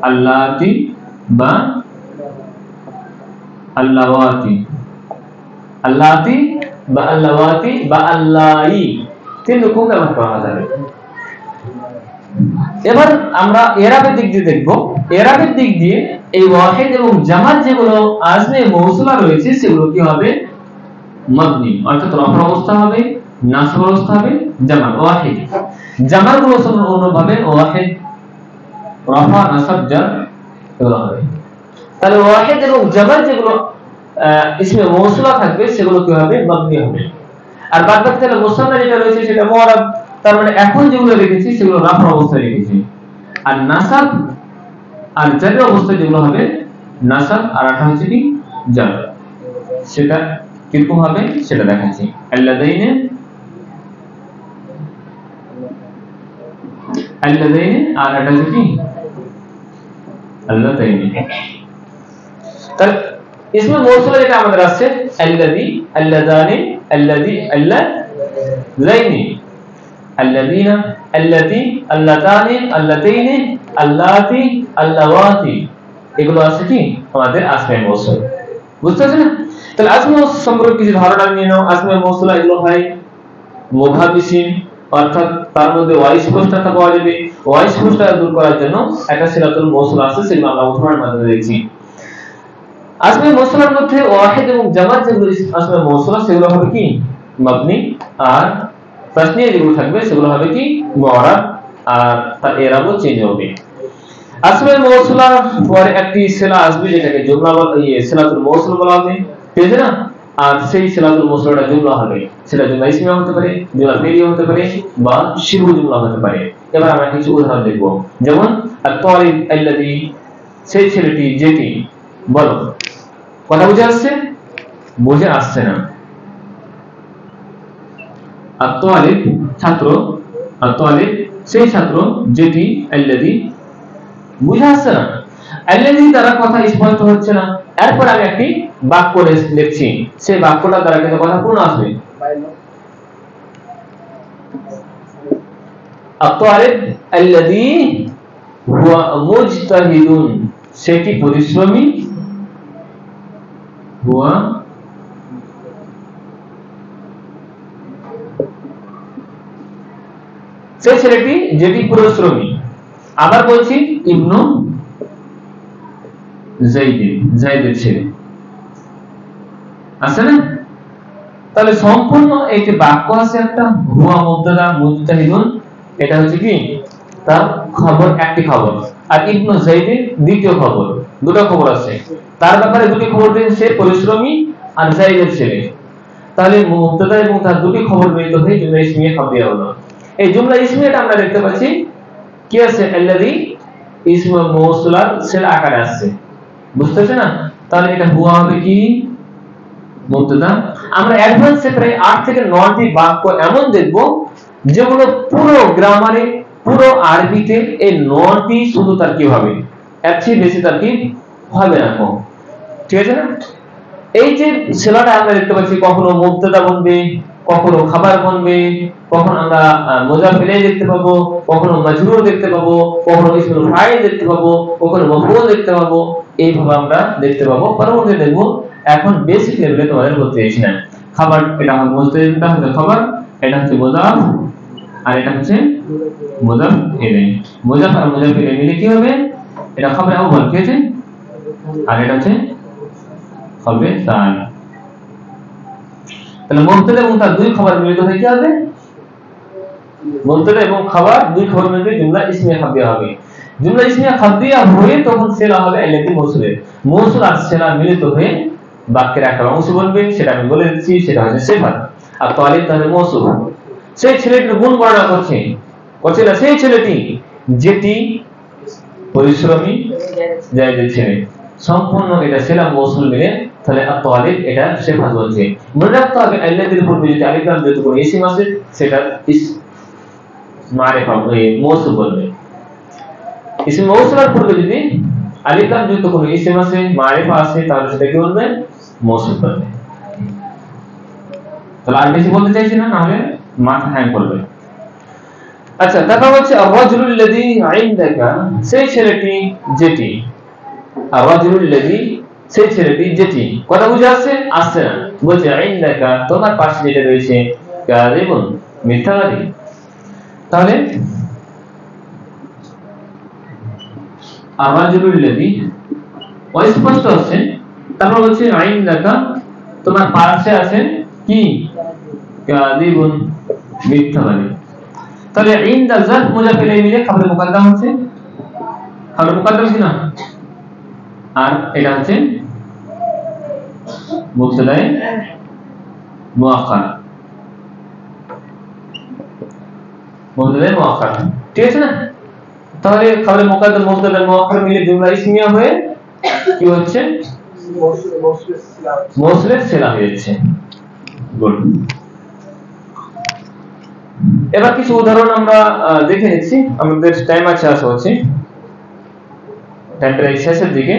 আল্লাতি বা আল্লাওয়াতি। আল্লাতি বা আল্লাওয়াতি বা আল্লাই, তিন রকম ব্যবহার করা যাবে। এবার আমরা ইরাবের দিক দিয়ে দেখব। ইরাবের দিক দিয়ে এই ওয়াহিদ এবং জামাত যেগুলো আসমায়ে মৌসুলা রয়েছে সেগুলো কি হবে? মাবনি, অর্থাৎ রফা অবস্থা হবে, নাসব অবস্থা হবে, জামা ওয়াহিদ। জামার গুলো অন্যভাবে ওয়াহিদ, রফা, নাসব, জার এগুলো হবে। তাহলে ওয়াহিদ এবং জামার যেগুলো ইসমে মৌসুলা থাকবে সেগুলো কি হবে? মাবনি হবে। আর বাদ বাকি তাহলে মুসান্না যেটা রয়েছে সেটা মুআরাব, তার মানে এখন যেগুলো রেখেছি সেগুলো রাফা অবস্থায় রেখেছি। আর নাসাব আর জার অবস্থায় যেগুলো হবে নাসাব, আর এটা হচ্ছে কি? জার। সেটা কিরকম হবে সেটা দেখাচ্ছি। আল্লাযাইনি, আল্লাযাইনি, আর এটা হচ্ছে কি? আল্লাযাইনি। তাহলে ইসমে মৌসুলা যেটা আমাদের আছে আল্লাযী, আল্লাযানি, আল্লাযী, আল্লাযাইনি, আল্লাযীনা, আল্লাতী, আল্লাতানি, আল্লাতাইনি, আল্লাতী, আল্লাওয়াতি, এগুলো আছে কি আমাদের আসমায়ে মৌসুল। বুঝতে পারছেন না? তাহলে আসমায়ে মৌসুল সম্পর্কে কিছু ধারণা নিয়ে নাও। আসমায়ে মৌসুলা এগুলো হয় মুবহাম ইসিম, অর্থাৎ তার মধ্যে অস্পষ্টতা পাওয়া যাবে। অস্পষ্টতা দূর করার জন্য একটা সিলাতুল মৌসুল আছে, সেগুলো আমরা উদাহরণের মাধ্যমে দেখছি। আসমায়ে মৌসুলার মধ্যে ওয়াহিদ এবং জামাত যেগুলো আসমায়ে মৌসুলা সেগুলো হবে কি? মাবনি। আর তাসনিয়া যেগুলো থাকবে সেগুলো হবে কি? মুআরাব। আর তার ইরাবও চেঞ্জ হবে। আসমায়ে মৌসুলার পরে একটি সিলা আসবে যেটাকে জুমলা বলা, সিলাতুল মৌসুল বলা হবে, ঠিক আছে না? আর সেই সিলাতুল মৌসুলটা জুমলা হবে, সেটা জুমলা ইসমিয়া হতে পারে, জুমলা ফেলিয়া হতে পারে, বা শিবু জুমলা হতে পারে। এবার আমরা কিছু উদাহরণ দেখব। যেমন আত-তালিব আল্লাযী, সেই ছেলেটি যেটি। বলো, কথা বুঝে আসছে? বুঝে আসছে না? আত-তালিব ছাত্র, আত-তালিব সেই ছাত্র যেটি, আল্লাযী বুঝে আসছে না? আল্লাযী দ্বারা কথা স্পষ্ট হচ্ছে না, এরপর আমি একটি বাক্য লিখছি, সেই বাক্যটা দ্বারা কিন্তু কথা পূর্ণ আসবে। আত-তালিব আল্লাযী হুয়া মুজতাহিদুন, সে কি পরিশ্রমী, হুয়া সেই ছেলেটি যেটি পরিশ্রমী। আবার বলছি ইবনু যায়েদ, যায়েদের ছেলে আছে না? তাহলে সম্পূর্ণ একটি বাক্য আছে একটা, হুয়া মুবতাদা মুজতাহিদুন, এটা হচ্ছে কি তার খবর, একটি খবর, আর ইবনু যায়েদের দ্বিতীয় খবর, দুটো খবর আছে তার ব্যাপারে, দুটি খবর দিয়েছে, সে পরিশ্রমী আর যায়েদের ছেলে। তাহলে মুবতাদা এবং তার দুটি খবর মিলিত হয়ে জুমলা ইসমিয়া খাবিয়া হলো। এই জুমলা ইসমিয়াটা আমরা দেখতে পাচ্ছি কি আছে, আল্লাযী ইসমু মৌসুলার সেল আকারে আছে, বুঝতেছেন না? তাহলে এটা হুয়া হবে কি মুবতাদা। আমরা অ্যাডভান্সে প্রায় 8 থেকে 9টি বাক্য এমন দেখব যেগুলো পুরো গ্রামারে, পুরো আরবিতে এই 9টি শুধু তারকিব হবে, এর চেয়ে বেশি তারকিব হবে না। ঠিক আছে না? এই যে সেলাটা আমরা দেখতে পাচ্ছি, কখনো মুবতাদা বনবে, কখনো খাবার বনবে, কখনো আমরা মুজাফ ইলাইহি দেখতে পাবো, কখনো মাজরুর দেখতে পাবো, কখনো ইসমুল ফাইল দেখতে পাবো, কখনো মাফউল দেখতে পাবো, এইভাবে আমরা দেখতে পাবো। পরবর্তীতে দেখব, এখন বেসিক লেভেলে তোমাদের বলতে চাইছি না। খাবার এটা হলো মুস্তাহিদটা হচ্ছে খাবার, এটা হচ্ছে মুজাফ, আর এটা হচ্ছে মুজাফ ইলাইহি। মুজাফ আর মুজাফ ইলাইহি মিলে কি হবে, এটা খাবার আউয়াল, ঠিক আছে, আর এটা হচ্ছে হবে তান। তাহলে মুবতাদা এবং তার দুই খবর মিলিত হয়ে কি হবে, মুবতাদা এবং খাবার দুই খবর মিলিত জুমলা ইসমিয়া খাবিয়া হবে। জুমলা ইসমিয়া খাবিয়া হয়ে তখন সেলা হবে আল্লাযী মৌসুলের, মৌসুল আর সেলা মিলিত হয়ে বাক্যের একটা অংশ বলবে, সেটা আমি বলে দিচ্ছি, সেটা হচ্ছে সিফাত। আর তালিব তাহলে মৌসুল, সেই ছেলেটির গুণ বর্ণনা করছে, করছে না সেই ছেলেটি যেটি পরিশ্রমী, যায়েদের ছেলে, সম্পূর্ণ এটা সেলা মৌসুল মিলে, তাহলে আত-তালিব এটা সিফাত বলছে। মনে রাখতে হবে আল্লাযীর পূর্বে যদি আলিফ লাম যুক্ত কোনো ইসম আছে, সেটা মারিফা মৌসুল বলবে। ইসম মৌসুলের পূর্বে যদি আলিফ লাম যুক্ত কোনো ইসম আছে, মারিফা আছে, তাহলে সেটা কি বলবে, মৌসুল বলবে। তাহলে আর বেশি বলতে চাইছি না, নাহলে মাথা হ্যাং করবে। আচ্ছা, দেখা হচ্ছে আর-রাজুলুল লাযী ইনদাকা, সেই ছেলেটি যেটি, আর-রাজুলুল লাযী সেই ছেলেটি যেটি, কথা বুঝে আসছে, আসছে না? বলছে ইনদাকা তোমার পাশে যেটা রয়েছে, কাযিবুন মিথ্যাবাদী। তাহলে আর-রাজুলুল লাযী অস্পষ্ট আছে, তারপর বলছে ইনদাকা তোমার পাশে আছে কি, কাযিবুন মিথ্যাবাদী। তাহলে ইনদা জাত মুজাফ ইলাইহি মিলে খবর মুকদ্দম হচ্ছে, খবর মুকদ্দম কি না, আর এটা হচ্ছে মুবতাদা মুআক্খার, মুবতাদা মুআক্খার, ঠিক আছে না? তাহলে খবর মুকদ্দম মুবতাদা মুআক্খার মিলে জুমলা ইসমিয়া হয়ে কি হচ্ছে, মৌসুলের সেলা হয়ে যাচ্ছে। গুড। এবার কিছু উদাহরণ আমরা দেখে নিচ্ছি, আমাদের টাইম আছে আশা হচ্ছে, টাইমটা শেষের দিকে।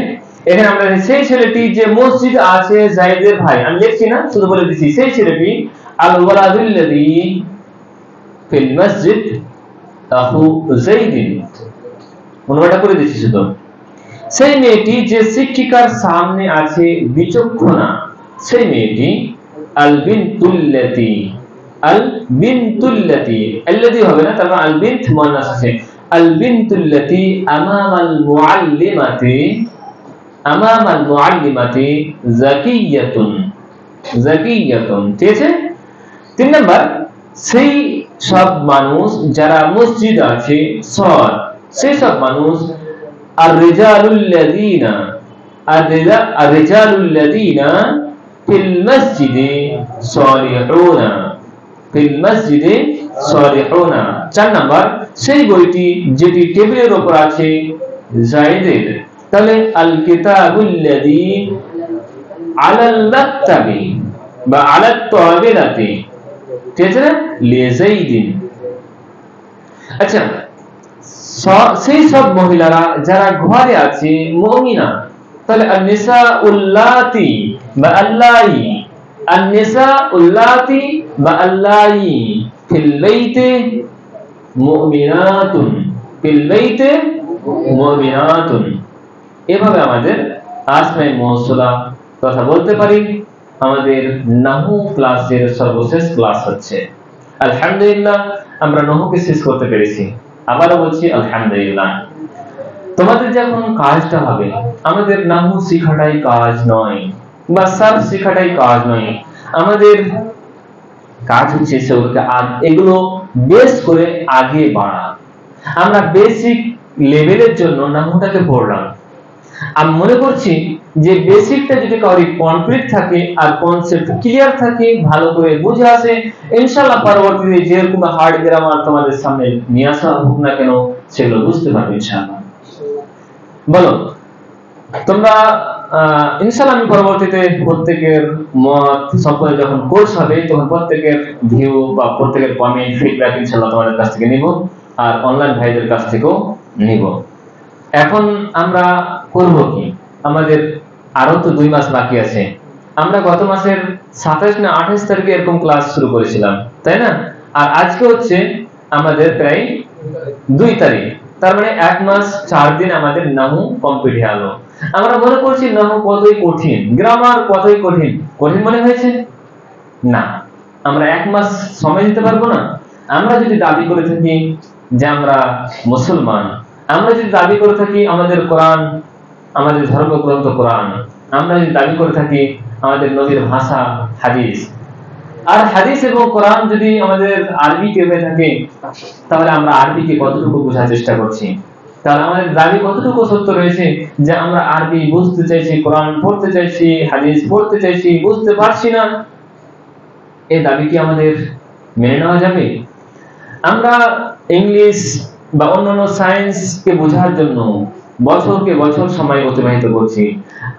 এখানে আমরা সেই ছেলেটি যে মসজিদ আছে যায়েদের ভাই, আমি লিখছি না, শুধু বলে দিচ্ছি, সেই ছেলেটি আল ওয়ালাদুল লাযী ফিল মসজিদ আখু যায়েদিন, অনুবাদটা করে দিচ্ছি শুধু। সেই মেয়েটি যে শিক্ষিকার সামনে আছে বিচক্ষণা, সেই মেয়েটি আল বিনতুল লাতী, আল বিনতুল লাতী, আল্লাযী হবে না, তারপর আল বিনত মুয়ান্নাস আছে, আল বিনতুল লাতী আমামাল মুআল্লিমাতি, আমামাল মুআল্লিমাতি যাকিয়াতুন, যাকিয়াতুন, ঠিক আছে। 3 নাম্বার, সেই সব মানুষ যারা মসজিদ আছে, সেই সব মানুষ আর-রিজালুল লাযীনা, আর-রিজালুল লাযীনা ফিল মসজিদে সালিহুনা, ফিল মসজিদে সালিহুনা। 4 নাম্বার, সেই বইটি যেটি টেবিলের উপর আছে যায়েদের, তাহলে আল কিতাবুল লাযী আলাল মাকতাবি বা আলাত তাবিলাতি, ঠিক আছে, লিযাইদিন। আচ্ছা, সেই সব মহিলারা যারা ঘরে আছে মুমিনা, তাহলে আন-নিসা উল্লাতি বা আল্লাই, আন-নিসা উল্লাতি বা আল্লাই ফিল বাইতি মুমিনাতুন, ফিল বাইতি মুমিনাতুন। এভাবে আমাদের আসমায়ে মৌসুলা কথা বলতে পারি। আমাদের নাহু ক্লাসের সর্বশেষ ক্লাস হচ্ছে। আলহামদুলিল্লাহ আমরা নাহুকে শেষ করতে পেরেছি। আবারও বলছি আলহামদুলিল্লাহ। তোমাদের যখন কাজটা হবে, আমাদের নাহু শেখাটাই কাজ নয় বা সার্ফ শেখাটাই কাজ নয়, আমাদের কাজ হচ্ছে সেগুলোকে এগুলো বেস করে আগে বাড়া। আমরা বেসিক লেভেলের জন্য নাহুটাকে পড়লাম। আমি মনে করছি যে বেসিকটা যদি কাউরি কমপ্লিট থাকে আর কনসেপ্ট ক্লিয়ার থাকে, ভালো করে বুঝে আসে, ইনশাআল্লাহ পরবর্তীতে যেরকম হার্ড গ্রামার তোমাদের সামনে নিয়ে আসা হোক না কেন সেগুলো বুঝতে পারবে ইনশাআল্লাহ। বলো তোমরা ইনশাআল্লাহ আমি পরবর্তীতে প্রত্যেকের মত সম্পর্কে যখন কোর্স হবে তখন প্রত্যেকের ভিউ বা প্রত্যেকের কমেন্ট ফিডব্যাক ইনশাআল্লাহ তোমাদের কাছ থেকে নিব আর অনলাইন ভাইদের কাছ থেকেও নিব। এখন আমরা করব কি, আমাদের আরো তো 2 মাস বাকি আছে। আমরা গত মাসের 27 না 28 তারিখে এরকম ক্লাস শুরু করেছিলাম, তাই না? আর আজকে হচ্ছে আমাদের প্রায় 2 তারিখ, তার মানে 1 মাস 4 দিন আমাদের নাহু কমপ্লিট হয়ে গেল। আমরা মনে করছি নাহু কতই কঠিন, গ্রামার কতই কঠিন, কঠিন মনে হয়েছে না। আমরা 1 মাস সময় দিতে পারবো না? আমরা যদি দাবি করে থাকি যে আমরা মুসলমান, আমরা যদি দাবি করে থাকি আমাদের কোরআন, আমাদের ধর্মগ্রন্থ কোরআন, আমরা যদি দাবি করে থাকি আমাদের নবীর ভাষা হাদিস, আর হাদিস এবং কোরআন যদি আমাদের আরবিতে হয়ে থাকে, তাহলে আমরা আরবিকে কতটুকু বোঝার চেষ্টা করছি? তাহলে আমাদের দাবি কতটুকু সত্য রয়েছে যে আমরা আরবি বুঝতে চাইছি, কোরআন পড়তে চাইছি, হাদিস পড়তে চাইছি, বুঝতে পারছি না? এই দাবি কি আমাদের মেনে নেওয়া যাবে? আমরা ইংলিশ বা অন্যান্য সায়েন্সকে বোঝার জন্য বছরকে বছর সময় অতিবাহিত করছি।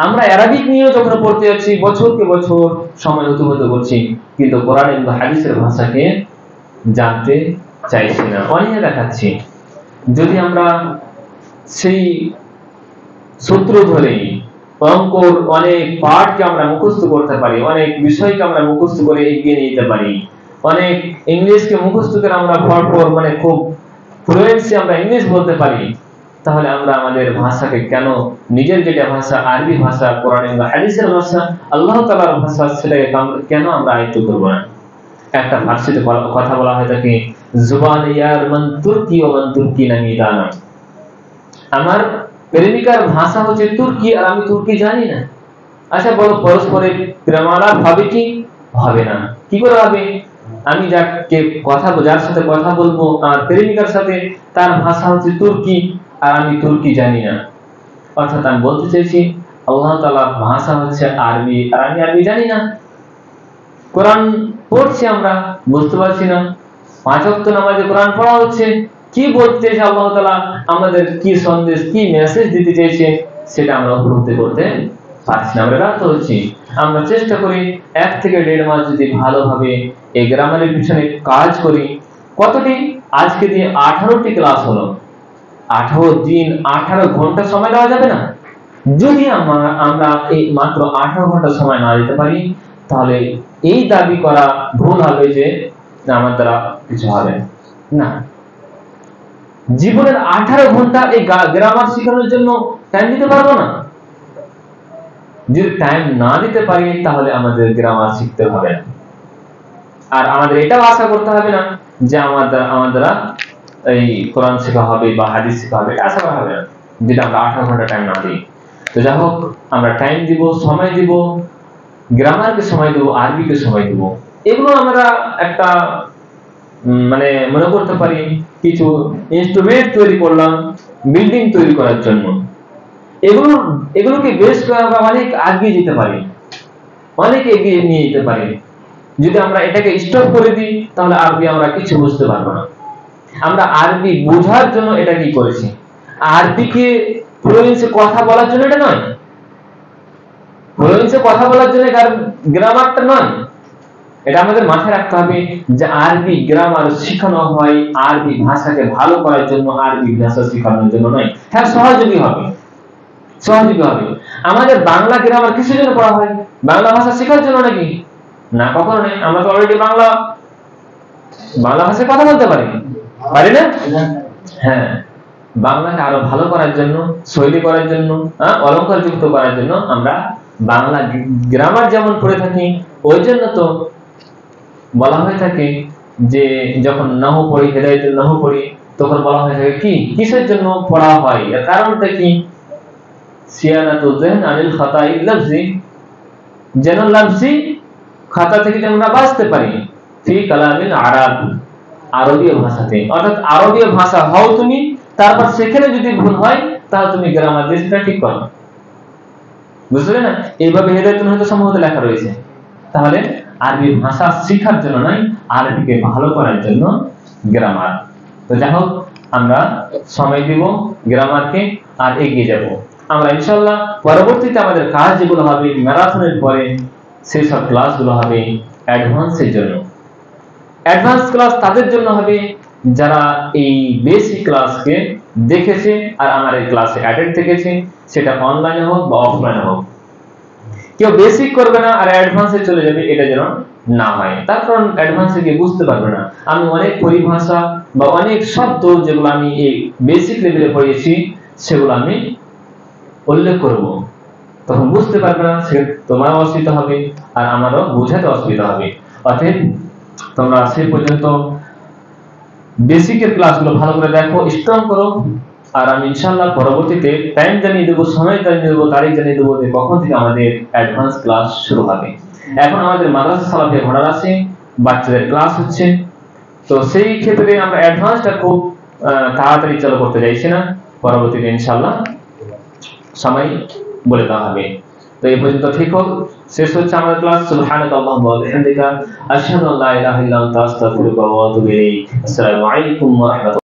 আমরা অ্যারাবিক নিয়ে যখন পড়তে যাচ্ছি বছরকে বছর সময় অতিবাহিত করছি, কিন্তু কোরআন এবং হাদিসের ভাষাকে জানতে চাইছি না, অনীহা দেখাচ্ছি। যদি আমরা সেই সূত্র ধরেই অঙ্কর অনেক পাঠকে আমরা মুখস্থ করতে পারি, অনেক বিষয়কে আমরা মুখস্থ করে এগিয়ে নিতে পারি, অনেক ইংলিশকে মুখস্থ করে আমরা পরপর মানে খুব ফ্লুয়েন্সি আমরা ইংলিশ বলতে পারি, তাহলে আমরা আমাদের ভাষাকে কেন, নিজের যেটা ভাষা আরবি ভাষা, কোরআন এবং হাদিসের ভাষা, আল্লাহ তাআলার ভাষা, সেটাকে কেন আমরা আয়ত্ত করব না? একটা ফার্সিতে কথা বলা হয় থাকে, জুবান ইয়ার মান তুর্কি ও মান তুর্কি নামি দানা। আমার প্রেমিকার ভাষা হচ্ছে তুর্কি আর আমি তুর্কি জানি না। আচ্ছা বলো, পরস্পরের প্রেমালাপ হবে কি? হবে না। কি করে হবে? আমি যার সাথে কথা বলবো আর প্রেমিকার সাথে, তার ভাষা হচ্ছে তুর্কি আর আমি তুর্কি জানি না। অর্থাৎ আমি বলতে চাইছি আল্লাহ তাআলার ভাষা হচ্ছে আরবি আর আমি আরবি জানি না। কোরআন পড়ছি আমরা, বুঝতে পারছি না। 5 ওয়াক্ত নামাজে কোরআন পড়া হচ্ছে, কি বলতে চাইছে আল্লাহ তাআলা, আমাদের কি সন্দেশ, কি মেসেজ দিতে চাইছে, সেটা আমরা উপলব্ধি করতে পারছি না। আমরা ব্যর্থ হচ্ছি। আমরা চেষ্টা করি 1 থেকে 1.5 মাস যদি ভালোভাবে এই গ্রামারের পিছনে কাজ করি। কতটি? আজকে দিয়ে 18টি ক্লাস হলো। 18 দিন 18 ঘন্টা সময় দেওয়া যাবে না? যদি আমরা এই মাত্র 18 ঘন্টা সময় না দিতে পারি, তাহলে এই দাবি করা ভুল হবে যে আমার দ্বারা কিছু হবে না। জীবনের 18 ঘন্টা এই গ্রামার শেখানোর জন্য টাইম দিতে পারবো না। যদি টাইম না দিতে পারি তাহলে আমাদের গ্রামার শিখতে হবে না। আর আমাদের এটাও আশা করতে হবে না যে আমার দ্বারা এই কোরআন শেখা হবে বা হাদিস শেখা হবে, আশা করা হবে না যেটা আমরা 18 ঘন্টা টাইম না দিই। তো যাই হোক, আমরা টাইম দিব, সময় দিব, গ্রামারকে সময় দেব, আরবিকে সময় দেব। এগুলো আমরা একটা মানে মনে করতে পারি কিছু ইনস্ট্রুমেন্ট তৈরি করলাম বিল্ডিং তৈরি করার জন্য। এগুলোকে বেশ করে আমরা অনেক এগিয়ে যেতে পারি, অনেক এগিয়ে নিয়ে যেতে পারি। যদি আমরা এটাকে স্টপ করে দিই তাহলে আরবি আমরা কিছু বুঝতে পারবো না। আমরা আরবি বোঝার জন্য এটা কি করেছি, আরবিকে ফ্লুয়েন্সি কথা বলার জন্য এটা নয়, ফ্লুয়েন্সি কথা বলার জন্য গ্রামারটা নয়, এটা আমাদের মাথায় রাখতে হবে যে আরবি গ্রামার শেখানো হয় আরবি ভাষাকে ভালো করার জন্য, আরবি ভাষা শেখানোর জন্য নয়। হ্যাঁ, সহযোগী হবে, সহযোগী হবে। আমাদের বাংলা গ্রামার কিসের জন্য পড়া হয়? বাংলা ভাষা শেখার জন্য নাকি? না, কখনো নয়। আমরা তো অলরেডি বাংলা ভাষায় কথা বলতে পারি না? হ্যাঁ, বাংলাকে আরো ভালো করার জন্য, শৈলী করার জন্য, অলংকার যুক্ত করার জন্য আমরা বাংলা গ্রামার যেমন পড়ে থাকি, ওই জন্য তো বলা হয়ে থাকে যে যখন নাহু পড়ি, হেদায়েতুন নাহু পড়ি, তখন বলা হয়ে থাকে কি কিসের জন্য পড়া হয়, এর কারণটা কি? সিয়ানাতুল যিহন আনিল খাতাই লাফজি, যেন লাফজি খাতা থেকে যেন আমরা বাঁচতে পারি, ফি কালামিল আরব, আরবীয় ভাষাতে। অর্থাৎ আরবীয় ভাষা হও তুমি, তারপর সেখানে যদি ভুল হয় তাহলে তুমি গ্রামার দিয়ে সেটা ঠিক করো। বুঝলে না? এইভাবে হেদায়েতুন হয়তো সম্ভবত লেখা রয়েছে। তাহলে আরবি ভাষা শেখার জন্য নয়, আরবিকে ভালো করার জন্য গ্রামার। তো যাই হোক, আমরা সময় দিব গ্রামারকে আর এগিয়ে যাব আমরা ইনশাআল্লাহ। পরবর্তীতে আমাদের কাজ যেগুলো হবে ম্যারাথনের পরে, সেই সব ক্লাসগুলো হবে অ্যাডভান্সের জন্য। অ্যাডভান্স ক্লাস তাদের জন্য হবে যারা এই বেসিক ক্লাসকে দেখেছে আর আমার এই ক্লাসে অ্যাটেন্ড থেকেছে, সেটা অনলাইনে হোক বা অফলাইনে হোক। কেউ বেসিক করবে না আর অ্যাডভান্সে চলে যাবে, এটা যেন না হয়। তার কারণ অ্যাডভান্সে গিয়ে বুঝতে পারবে না। আমি অনেক পরিভাষা বা অনেক শব্দ যেগুলো আমি এই বেসিক লেভেলে পড়িয়েছি সেগুলো আমি উল্লেখ করব, তখন বুঝতে পারবে না, সে তোমার অসুবিধা হবে আর আমারও বোঝাতে অসুবিধা হবে। অতএব তোমরা সেই পর্যন্ত বেসিকের ক্লাসগুলো ভালো করে দেখো, স্ট্রং করো। আর আমি ইনশাআল্লাহ পরবর্তীতে টাইম জানিয়ে দেবো, সময় জানিয়ে দেবো, তারিখ জানিয়ে দেবো যে কখন থেকে আমাদের অ্যাডভান্স ক্লাস শুরু হবে। এখন আমাদের মাদ্রাসা সালাফিয়া ঘোড়ার আছে, বাচ্চাদের ক্লাস হচ্ছে, তো সেই ক্ষেত্রে আমরা অ্যাডভান্সটা খুব তাড়াতাড়ি চালু করতে চাইছি না, পরবর্তীতে ইনশাআল্লাহ সময় বলে দেওয়া হবে। তো এই পর্যন্ত ঠিক হোক, শেষ হচ্ছে আমাদের ক্লাস। সুবহানাকাল্লাহুম্মা ওয়া বিহামদিকা আশহাদু আল্লা ইলাহা ইল্লা আনতা আস্তাগফিরুকা ওয়া আতুবু ইলাইক। আসসালামু আলাইকুম ওয়া রাহমাতুল্লাহ।